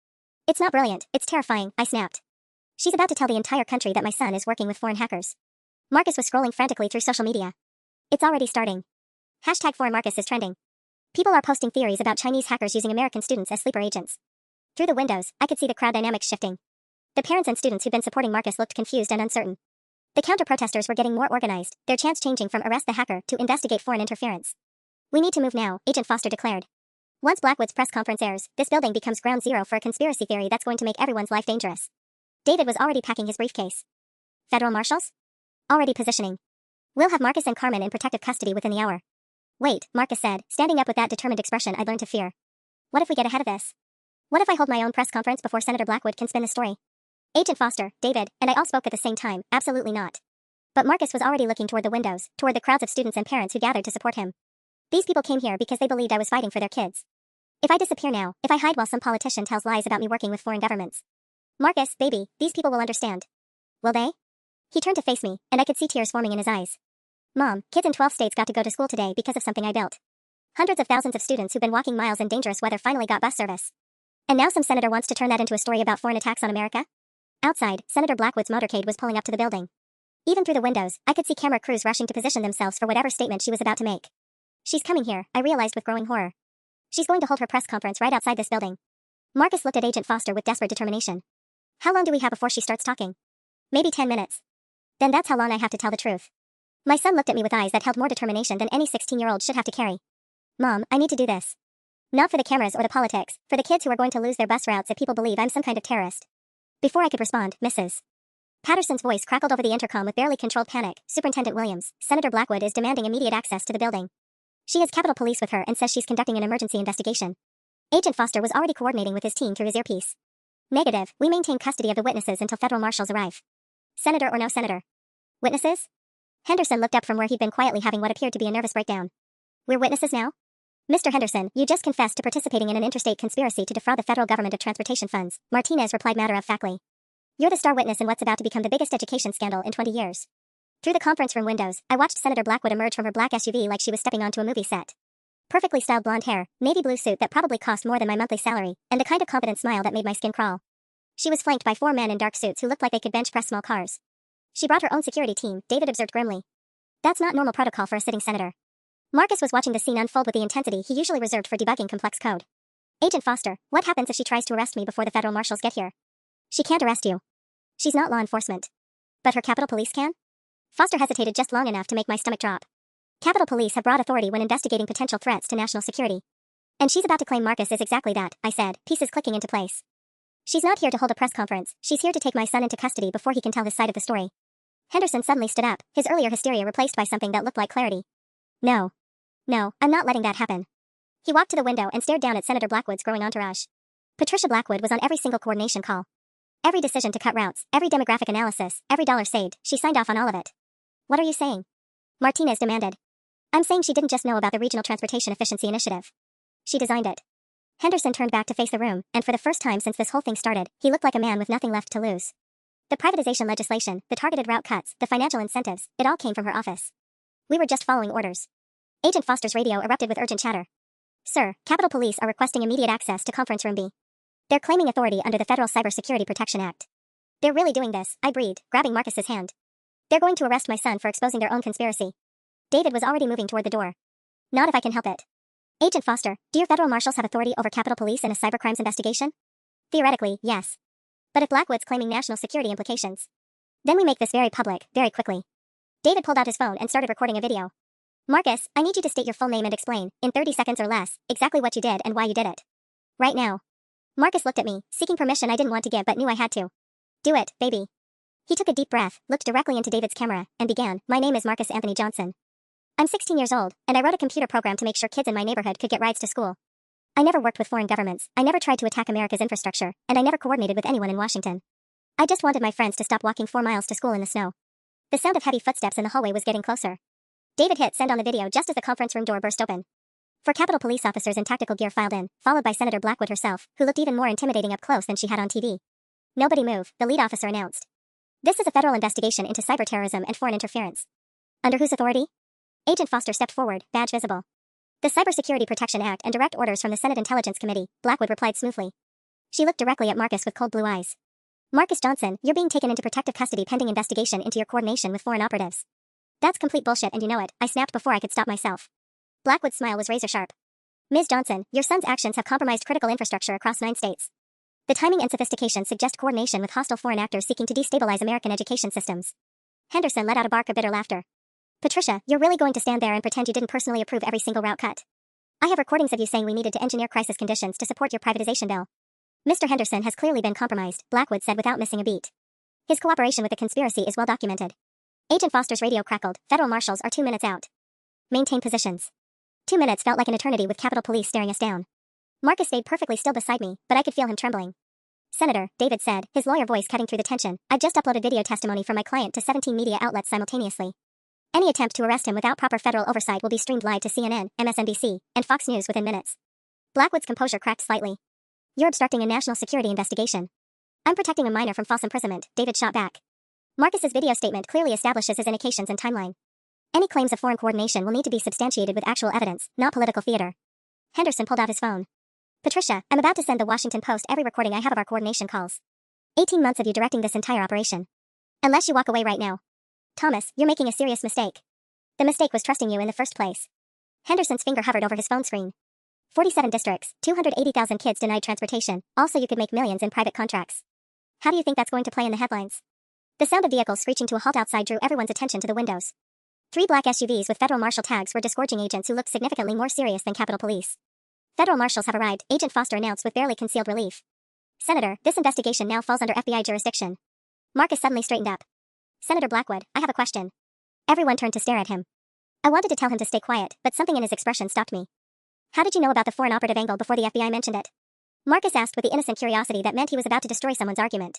It's not brilliant, it's terrifying, I snapped. She's about to tell the entire country that my son is working with foreign hackers. Marcus was scrolling frantically through social media. It's already starting. Hashtag foreign Marcus is trending. People are posting theories about Chinese hackers using American students as sleeper agents. Through the windows, I could see the crowd dynamics shifting. The parents and students who'd been supporting Marcus looked confused and uncertain. The counter-protesters were getting more organized, their chants changing from arrest the hacker to investigate foreign interference. We need to move now, Agent Foster declared. Once Blackwood's press conference airs, this building becomes ground zero for a conspiracy theory that's going to make everyone's life dangerous. David was already packing his briefcase. Federal marshals? Already positioning. We'll have Marcus and Carmen in protective custody within the hour. Wait, Marcus said, standing up with that determined expression I'd learned to fear. What if we get ahead of this? What if I hold my own press conference before Senator Blackwood can spin the story? Agent Foster, David, and I all spoke at the same time, absolutely not. But Marcus was already looking toward the windows, toward the crowds of students and parents who gathered to support him. These people came here because they believed I was fighting for their kids. If I disappear now, if I hide while some politician tells lies about me working with foreign governments. Marcus, baby, these people will understand. Will they? He turned to face me, and I could see tears forming in his eyes. Mom, kids in 12 states got to go to school today because of something I built. Hundreds of thousands of students who've been walking miles in dangerous weather finally got bus service. And now some senator wants to turn that into a story about foreign attacks on America? Outside, Senator Blackwood's motorcade was pulling up to the building. Even through the windows, I could see camera crews rushing to position themselves for whatever statement she was about to make. She's coming here, I realized with growing horror. She's going to hold her press conference right outside this building. Marcus looked at Agent Foster with desperate determination. How long do we have before she starts talking? Maybe 10 minutes. Then that's how long I have to tell the truth. My son looked at me with eyes that held more determination than any 16-year-old should have to carry. Mom, I need to do this. Not for the cameras or the politics, for the kids who are going to lose their bus routes if people believe I'm some kind of terrorist. Before I could respond, Mrs. Patterson's voice crackled over the intercom with barely controlled panic. Superintendent Williams, Senator Blackwood is demanding immediate access to the building. She has Capitol Police with her and says she's conducting an emergency investigation. Agent Foster was already coordinating with his team through his earpiece. Negative, we maintain custody of the witnesses until federal marshals arrive. Senator or no senator? Witnesses? Henderson looked up from where he'd been quietly having what appeared to be a nervous breakdown. We're witnesses now? Mr. Henderson, you just confessed to participating in an interstate conspiracy to defraud the federal government of transportation funds, Martinez replied matter-of-factly. You're the star witness in what's about to become the biggest education scandal in 20 years. Through the conference room windows, I watched Senator Blackwood emerge from her black SUV like she was stepping onto a movie set. Perfectly styled blonde hair, navy blue suit that probably cost more than my monthly salary, and the kind of confident smile that made my skin crawl. She was flanked by 4 men in dark suits who looked like they could bench press small cars. She brought her own security team, David observed grimly. That's not normal protocol for a sitting senator. Marcus was watching the scene unfold with the intensity he usually reserved for debugging complex code. Agent Foster, what happens if she tries to arrest me before the federal marshals get here? She can't arrest you. She's not law enforcement. But her Capitol Police can? Foster hesitated just long enough to make my stomach drop. Capitol Police have broad authority when investigating potential threats to national security. And she's about to claim Marcus is exactly that, I said, pieces clicking into place. She's not here to hold a press conference, she's here to take my son into custody before he can tell his side of the story. Henderson suddenly stood up, his earlier hysteria replaced by something that looked like clarity. No. No, I'm not letting that happen. He walked to the window and stared down at Senator Blackwood's growing entourage. Patricia Blackwood was on every single coordination call. Every decision to cut routes, every demographic analysis, every dollar saved, she signed off on all of it. What are you saying? Martinez demanded. I'm saying she didn't just know about the Regional Transportation Efficiency Initiative. She designed it. Henderson turned back to face the room, and for the first time since this whole thing started, he looked like a man with nothing left to lose. The privatization legislation, the targeted route cuts, the financial incentives, it all came from her office. We were just following orders. Agent Foster's radio erupted with urgent chatter. Sir, Capitol Police are requesting immediate access to Conference Room B. They're claiming authority under the Federal Cybersecurity Protection Act. They're really doing this, I breathed, grabbing Marcus's hand. They're going to arrest my son for exposing their own conspiracy. David was already moving toward the door. Not if I can help it. Agent Foster, do your federal marshals have authority over Capitol Police in a cybercrimes investigation? Theoretically, yes. But if Blackwood's claiming national security implications, then we make this very public, very quickly. David pulled out his phone and started recording a video. Marcus, I need you to state your full name and explain, in 30 seconds or less, exactly what you did and why you did it. Right now. Marcus looked at me, seeking permission I didn't want to give but knew I had to. Do it, baby. He took a deep breath, looked directly into David's camera, and began, My name is Marcus Anthony Johnson. I'm 16 years old, and I wrote a computer program to make sure kids in my neighborhood could get rides to school. I never worked with foreign governments, I never tried to attack America's infrastructure, and I never coordinated with anyone in Washington. I just wanted my friends to stop walking 4 miles to school in the snow. The sound of heavy footsteps in the hallway was getting closer. David hit send on the video just as the conference room door burst open. 4 Capitol Police officers in tactical gear filed in, followed by Senator Blackwood herself, who looked even more intimidating up close than she had on TV. Nobody move, the lead officer announced. This is a federal investigation into cyberterrorism and foreign interference. Under whose authority? Agent Foster stepped forward, badge visible. The Cybersecurity Protection Act and direct orders from the Senate Intelligence Committee, Blackwood replied smoothly. She looked directly at Marcus with cold blue eyes. Marcus Johnson, you're being taken into protective custody pending investigation into your coordination with foreign operatives. That's complete bullshit and you know it, I snapped before I could stop myself. Blackwood's smile was razor sharp. Ms. Johnson, your son's actions have compromised critical infrastructure across 9 states. The timing and sophistication suggest coordination with hostile foreign actors seeking to destabilize American education systems. Henderson let out a bark of bitter laughter. Patricia, you're really going to stand there and pretend you didn't personally approve every single route cut? I have recordings of you saying we needed to engineer crisis conditions to support your privatization bill. Mr. Henderson has clearly been compromised, Blackwood said without missing a beat. His cooperation with the conspiracy is well documented. Agent Foster's radio crackled, Federal marshals are 2 minutes out. Maintain positions. 2 minutes felt like an eternity with Capitol Police staring us down. Marcus stayed perfectly still beside me, but I could feel him trembling. Senator, David said, his lawyer voice cutting through the tension, I've just uploaded video testimony from my client to 17 media outlets simultaneously. Any attempt to arrest him without proper federal oversight will be streamed live to CNN, MSNBC, and Fox News within minutes. Blackwood's composure cracked slightly. You're obstructing a national security investigation. I'm protecting a minor from false imprisonment, David shot back. Marcus's video statement clearly establishes his indications and timeline. Any claims of foreign coordination will need to be substantiated with actual evidence, not political theater. Henderson pulled out his phone. Patricia, I'm about to send the Washington Post every recording I have of our coordination calls. 18 months of you directing this entire operation. Unless you walk away right now. Thomas, you're making a serious mistake. The mistake was trusting you in the first place. Henderson's finger hovered over his phone screen. 47 districts, 280,000 kids denied transportation, also you could make millions in private contracts. How do you think that's going to play in the headlines? The sound of vehicles screeching to a halt outside drew everyone's attention to the windows. 3 black SUVs with federal marshal tags were disgorging agents who looked significantly more serious than Capitol Police. Federal marshals have arrived, Agent Foster announced with barely concealed relief. Senator, this investigation now falls under FBI jurisdiction. Marcus suddenly straightened up. Senator Blackwood, I have a question. Everyone turned to stare at him. I wanted to tell him to stay quiet, but something in his expression stopped me. How did you know about the foreign operative angle before the FBI mentioned it? Marcus asked with the innocent curiosity that meant he was about to destroy someone's argument.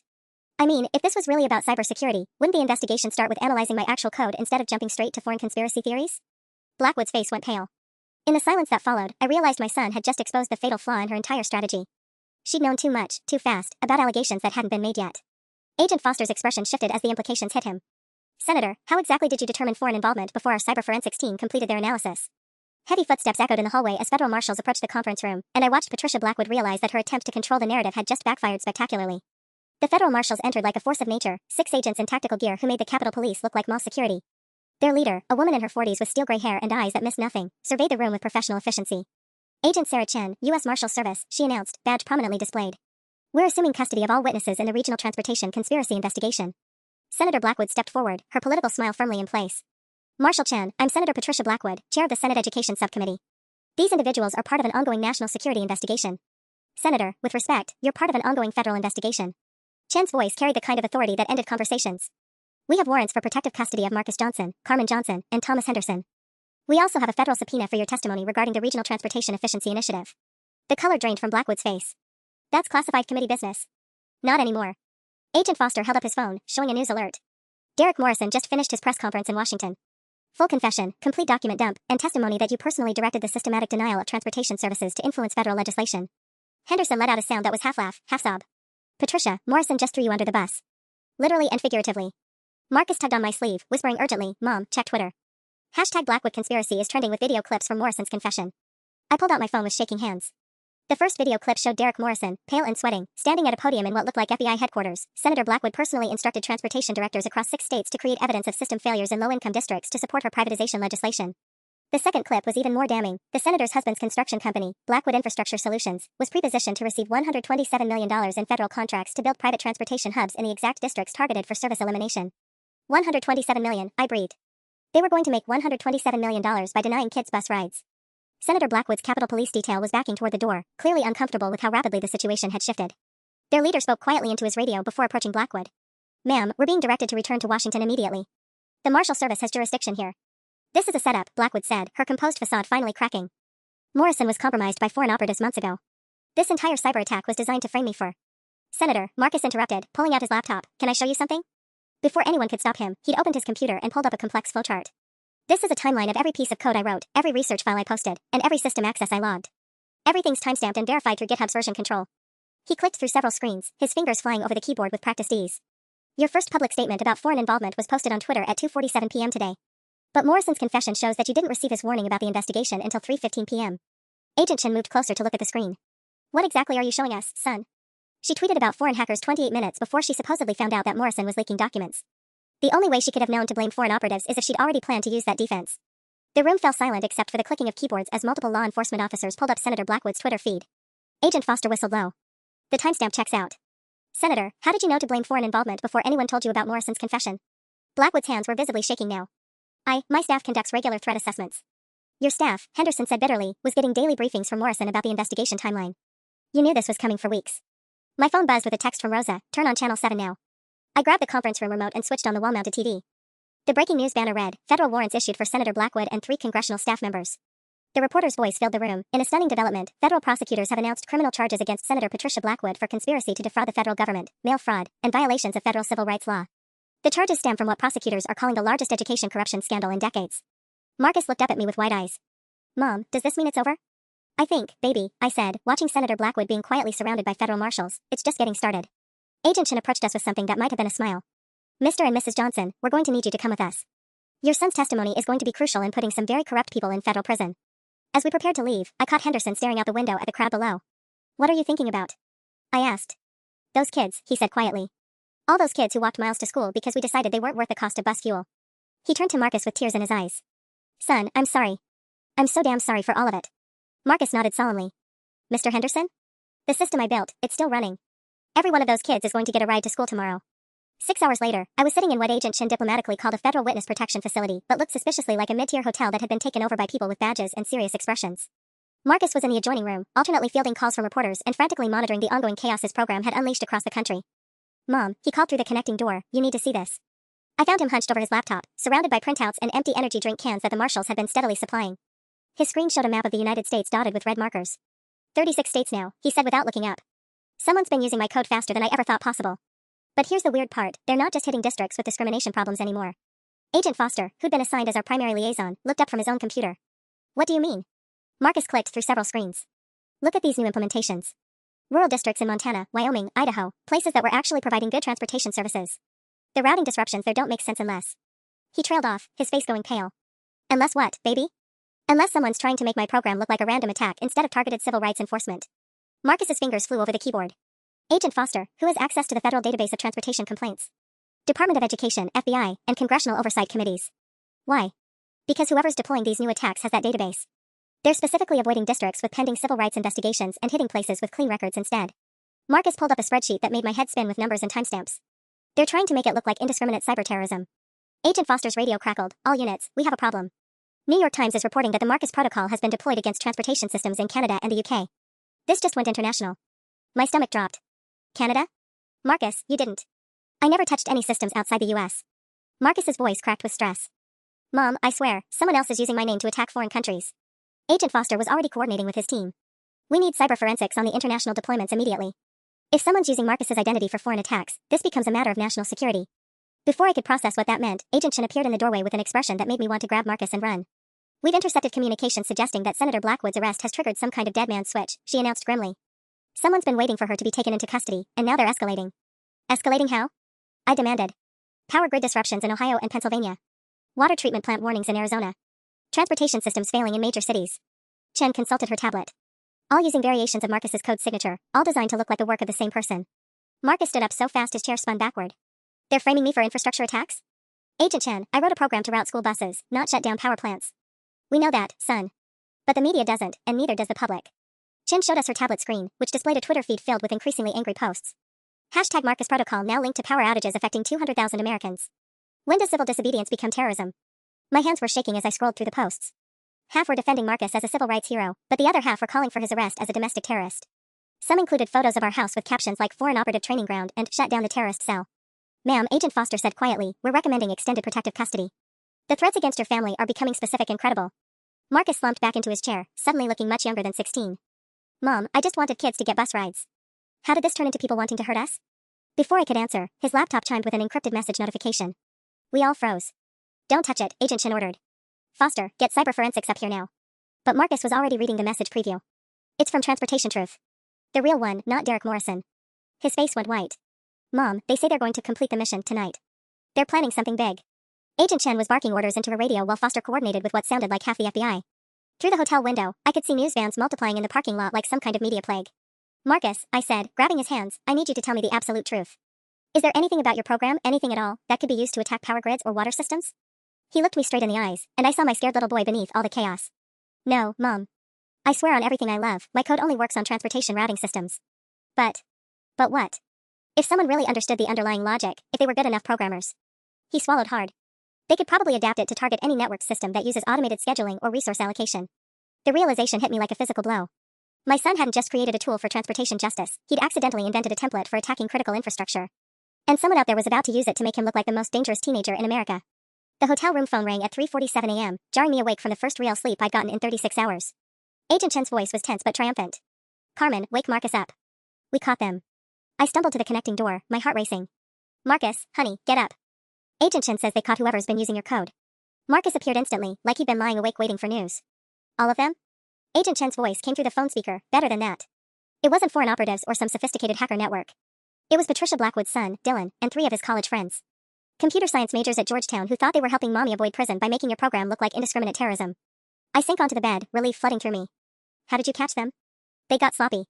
I mean, if this was really about cybersecurity, wouldn't the investigation start with analyzing my actual code instead of jumping straight to foreign conspiracy theories? Blackwood's face went pale. In the silence that followed, I realized my son had just exposed the fatal flaw in her entire strategy. She'd known too much, too fast, about allegations that hadn't been made yet. Agent Foster's expression shifted as the implications hit him. Senator, how exactly did you determine foreign involvement before our cyber forensics team completed their analysis? Heavy footsteps echoed in the hallway as federal marshals approached the conference room, and I watched Patricia Blackwood realize that her attempt to control the narrative had just backfired spectacularly. The federal marshals entered like a force of nature, 6 agents in tactical gear who made the Capitol Police look like mall security. Their leader, a woman in her 40s with steel gray hair and eyes that missed nothing, surveyed the room with professional efficiency. Agent Sarah Chen, U.S. Marshal Service, she announced, badge prominently displayed. We're assuming custody of all witnesses in the Regional Transportation Conspiracy investigation. Senator Blackwood stepped forward, her political smile firmly in place. Marshal Chen, I'm Senator Patricia Blackwood, chair of the Senate Education Subcommittee. These individuals are part of an ongoing national security investigation. Senator, with respect, you're part of an ongoing federal investigation. Chen's voice carried the kind of authority that ended conversations. We have warrants for protective custody of Marcus Johnson, Carmen Johnson, and Thomas Henderson. We also have a federal subpoena for your testimony regarding the Regional Transportation Efficiency Initiative. The color drained from Blackwood's face. That's classified committee business. Not anymore. Agent Foster held up his phone, showing a news alert. Derek Morrison just finished his press conference in Washington. Full confession, complete document dump, and testimony that you personally directed the systematic denial of transportation services to influence federal legislation. Henderson let out a sound that was half laugh, half sob. Patricia, Morrison just threw you under the bus. Literally and figuratively. Marcus tugged on my sleeve, whispering urgently, Mom, check Twitter. Hashtag Blackwood conspiracy is trending with video clips from Morrison's confession. I pulled out my phone with shaking hands. The first video clip showed Derek Morrison, pale and sweating, standing at a podium in what looked like FBI headquarters. Senator Blackwood personally instructed transportation directors across 6 states to create evidence of system failures in low-income districts to support her privatization legislation. The second clip was even more damning. The senator's husband's construction company, Blackwood Infrastructure Solutions, was prepositioned to receive $127 million in federal contracts to build private transportation hubs in the exact districts targeted for service elimination. $127 million, I breathed. They were going to make $127 million by denying kids bus rides. Senator Blackwood's Capitol Police detail was backing toward the door, clearly uncomfortable with how rapidly the situation had shifted. Their leader spoke quietly into his radio before approaching Blackwood. Ma'am, we're being directed to return to Washington immediately. The Marshal Service has jurisdiction here. This is a setup, Blackwood said, her composed facade finally cracking. Morrison was compromised by foreign operatives months ago. This entire cyber attack was designed to frame me for. Senator, Marcus interrupted, pulling out his laptop. Can I show you something? Before anyone could stop him, he'd opened his computer and pulled up a complex flowchart. This is a timeline of every piece of code I wrote, every research file I posted, and every system access I logged. Everything's timestamped and verified through GitHub's version control. He clicked through several screens, his fingers flying over the keyboard with practiced ease. Your first public statement about foreign involvement was posted on Twitter at 2:47 p.m. today. But Morrison's confession shows that you didn't receive his warning about the investigation until 3:15 p.m. Agent Chen moved closer to look at the screen. What exactly are you showing us, son? She tweeted about foreign hackers 28 minutes before she supposedly found out that Morrison was leaking documents. The only way she could have known to blame foreign operatives is if she'd already planned to use that defense. The room fell silent except for the clicking of keyboards as multiple law enforcement officers pulled up Senator Blackwood's Twitter feed. Agent Foster whistled low. The timestamp checks out. Senator, how did you know to blame foreign involvement before anyone told you about Morrison's confession? Blackwood's hands were visibly shaking now. My staff conducts regular threat assessments. Your staff, Henderson said bitterly, was getting daily briefings from Morrison about the investigation timeline. You knew this was coming for weeks. My phone buzzed with a text from Rosa, turn on channel 7 now. I grabbed the conference room remote and switched on the wall-mounted TV. The breaking news banner read, federal warrants issued for Senator Blackwood and 3 congressional staff members. The reporter's voice filled the room. In a stunning development, federal prosecutors have announced criminal charges against Senator Patricia Blackwood for conspiracy to defraud the federal government, mail fraud, and violations of federal civil rights law. The charges stem from what prosecutors are calling the largest education corruption scandal in decades. Marcus looked up at me with wide eyes. Mom, does this mean it's over? I think, baby, I said, watching Senator Blackwood being quietly surrounded by federal marshals, it's just getting started. Agent Chen approached us with something that might have been a smile. Mr. and Mrs. Johnson, we're going to need you to come with us. Your son's testimony is going to be crucial in putting some very corrupt people in federal prison. As we prepared to leave, I caught Henderson staring out the window at the crowd below. What are you thinking about? I asked. Those kids, he said quietly. All those kids who walked miles to school because we decided they weren't worth the cost of bus fuel. He turned to Marcus with tears in his eyes. Son, I'm sorry. I'm so damn sorry for all of it. Marcus nodded solemnly. Mr. Henderson? The system I built, it's still running. Every one of those kids is going to get a ride to school tomorrow. 6 hours later, I was sitting in what Agent Chen diplomatically called a federal witness protection facility, but looked suspiciously like a mid-tier hotel that had been taken over by people with badges and serious expressions. Marcus was in the adjoining room, alternately fielding calls from reporters and frantically monitoring the ongoing chaos his program had unleashed across the country. Mom, he called through the connecting door, you need to see this. I found him hunched over his laptop, surrounded by printouts and empty energy drink cans that the marshals had been steadily supplying. His screen showed a map of the United States dotted with red markers. 36 states now, he said without looking up. Someone's been using my code faster than I ever thought possible. But here's the weird part, they're not just hitting districts with discrimination problems anymore. Agent Foster, who'd been assigned as our primary liaison, looked up from his own computer. What do you mean? Marcus clicked through several screens. Look at these new implementations. Rural districts in Montana, Wyoming, Idaho, places that were actually providing good transportation services. The routing disruptions there don't make sense unless... He trailed off, his face going pale. Unless what, baby? Unless someone's trying to make my program look like a random attack instead of targeted civil rights enforcement. Marcus's fingers flew over the keyboard. Agent Foster, who has access to the Federal Database of Transportation Complaints. Department of Education, FBI, and Congressional Oversight Committees. Why? Because whoever's deploying these new attacks has that database. They're specifically avoiding districts with pending civil rights investigations and hitting places with clean records instead. Marcus pulled up a spreadsheet that made my head spin with numbers and timestamps. They're trying to make it look like indiscriminate cyber terrorism. Agent Foster's radio crackled. All units, we have a problem. New York Times is reporting that the Marcus Protocol has been deployed against transportation systems in Canada and the UK. This just went international. My stomach dropped. Canada? Marcus, you didn't. I never touched any systems outside the US. Marcus's voice cracked with stress. Mom, I swear, someone else is using my name to attack foreign countries. Agent Foster was already coordinating with his team. We need cyber forensics on the international deployments immediately. If someone's using Marcus's identity for foreign attacks, this becomes a matter of national security. Before I could process what that meant, Agent Chen appeared in the doorway with an expression that made me want to grab Marcus and run. We've intercepted communications suggesting that Senator Blackwood's arrest has triggered some kind of dead man's switch, she announced grimly. Someone's been waiting for her to be taken into custody, and now they're escalating. Escalating how? I demanded. Power grid disruptions in Ohio and Pennsylvania. Water treatment plant warnings in Arizona. Transportation systems failing in major cities. Chen consulted her tablet. All using variations of Marcus's code signature, all designed to look like the work of the same person. Marcus stood up so fast his chair spun backward. They're framing me for infrastructure attacks? Agent Chen, I wrote a program to route school buses, not shut down power plants. We know that, son. But the media doesn't, and neither does the public. Chen showed us her tablet screen, which displayed a Twitter feed filled with increasingly angry posts. Hashtag Marcus Protocol now linked to power outages affecting 200,000 Americans. When does civil disobedience become terrorism? My hands were shaking as I scrolled through the posts. Half were defending Marcus as a civil rights hero, but the other half were calling for his arrest as a domestic terrorist. Some included photos of our house with captions like foreign operative training ground and shut down the terrorist cell. Ma'am, Agent Foster said quietly, we're recommending extended protective custody. The threats against your family are becoming specific and credible. Marcus slumped back into his chair, suddenly looking much younger than 16. Mom, I just wanted kids to get bus rides. How did this turn into people wanting to hurt us? Before I could answer, his laptop chimed with an encrypted message notification. We all froze. Don't touch it, Agent Chen ordered. Foster, get cyber forensics up here now. But Marcus was already reading the message preview. It's from Transportation Truth. The real one, not Derek Morrison. His face went white. Mom, they say they're going to complete the mission tonight. They're planning something big. Agent Chen was barking orders into a radio while Foster coordinated with what sounded like half the FBI. Through the hotel window, I could see news vans multiplying in the parking lot like some kind of media plague. Marcus, I said, grabbing his hands, I need you to tell me the absolute truth. Is there anything about your program, anything at all, that could be used to attack power grids or water systems? He looked me straight in the eyes, and I saw my scared little boy beneath all the chaos. No, Mom. I swear on everything I love, my code only works on transportation routing systems. But what? If someone really understood the underlying logic, if they were good enough programmers. He swallowed hard. They could probably adapt it to target any network system that uses automated scheduling or resource allocation. The realization hit me like a physical blow. My son hadn't just created a tool for transportation justice, he'd accidentally invented a template for attacking critical infrastructure. And someone out there was about to use it to make him look like the most dangerous teenager in America. The hotel room phone rang at 3:47 a.m., jarring me awake from the first real sleep I'd gotten in 36 hours. Agent Chen's voice was tense but triumphant. Carmen, wake Marcus up. We caught them. I stumbled to the connecting door, my heart racing. Marcus, honey, get up. Agent Chen says they caught whoever's been using your code. Marcus appeared instantly, like he'd been lying awake waiting for news. All of them? Agent Chen's voice came through the phone speaker, better than that. It wasn't foreign operatives or some sophisticated hacker network. It was Patricia Blackwood's son, Dylan, and 3 of his college friends. Computer science majors at Georgetown who thought they were helping mommy avoid prison by making your program look like indiscriminate terrorism. I sank onto the bed, relief flooding through me. How did you catch them? They got sloppy.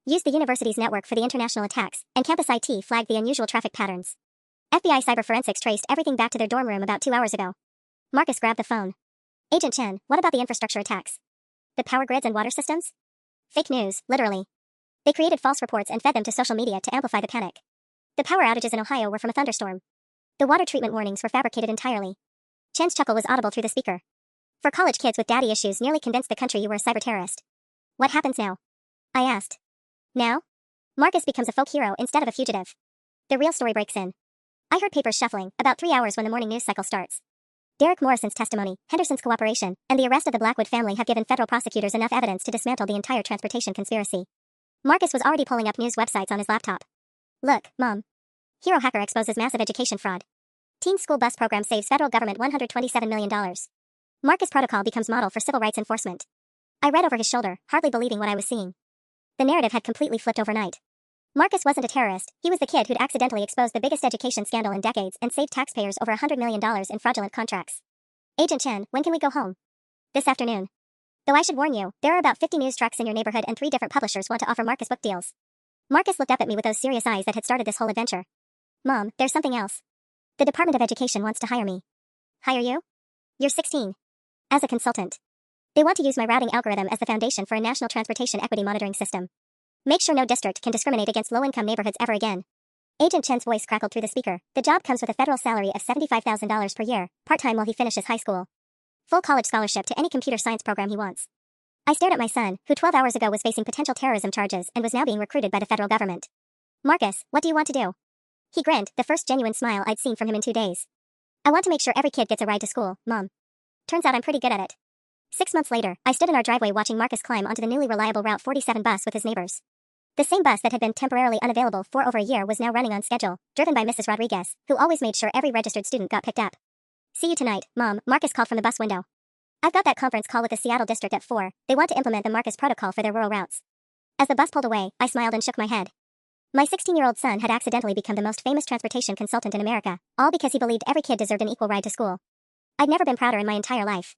Used the university's network for the international attacks, and campus IT flagged the unusual traffic patterns. FBI cyber forensics traced everything back to their dorm room about 2 hours ago. Marcus grabbed the phone. Agent Chen, what about the infrastructure attacks? The power grids and water systems? Fake news, literally. They created false reports and fed them to social media to amplify the panic. The power outages in Ohio were from a thunderstorm. The water treatment warnings were fabricated entirely. Chen's chuckle was audible through the speaker. For college kids with daddy issues nearly convinced the country you were a cyber terrorist. What happens now? I asked. Now? Marcus becomes a folk hero instead of a fugitive. The real story breaks in. I heard papers shuffling, about 3 hours when the morning news cycle starts. Derek Morrison's testimony, Henderson's cooperation, and the arrest of the Blackwood family have given federal prosecutors enough evidence to dismantle the entire transportation conspiracy. Marcus was already pulling up news websites on his laptop. Look, Mom. Hero hacker exposes massive education fraud. Teen school bus program saves federal government $127 million. Marcus Protocol becomes model for civil rights enforcement. I read over his shoulder, hardly believing what I was seeing. The narrative had completely flipped overnight. Marcus wasn't a terrorist, he was the kid who'd accidentally exposed the biggest education scandal in decades and saved taxpayers over $100 million in fraudulent contracts. Agent Chen, when can we go home? This afternoon. Though I should warn you, there are about 50 news trucks in your neighborhood and 3 different publishers want to offer Marcus book deals. Marcus looked up at me with those serious eyes that had started this whole adventure. Mom, there's something else. The Department of Education wants to hire me. Hire you? You're 16. As a consultant. They want to use my routing algorithm as the foundation for a national transportation equity monitoring system. Make sure no district can discriminate against low-income neighborhoods ever again. Agent Chen's voice crackled through the speaker. The job comes with a federal salary of $75,000 per year, part-time while he finishes high school. Full college scholarship to any computer science program he wants. I stared at my son, who 12 hours ago was facing potential terrorism charges and was now being recruited by the federal government. Marcus, what do you want to do? He grinned, the first genuine smile I'd seen from him in 2 days. I want to make sure every kid gets a ride to school, Mom. Turns out I'm pretty good at it. 6 months later, I stood in our driveway watching Marcus climb onto the newly reliable Route 47 bus with his neighbors. The same bus that had been temporarily unavailable for over a year was now running on schedule, driven by Mrs. Rodriguez, who always made sure every registered student got picked up. See you tonight, Mom, Marcus called from the bus window. I've got that conference call with the Seattle district at 4. They want to implement the Marcus protocol for their rural routes. As the bus pulled away, I smiled and shook my head. My 16-year-old son had accidentally become the most famous transportation consultant in America, all because he believed every kid deserved an equal ride to school. I'd never been prouder in my entire life.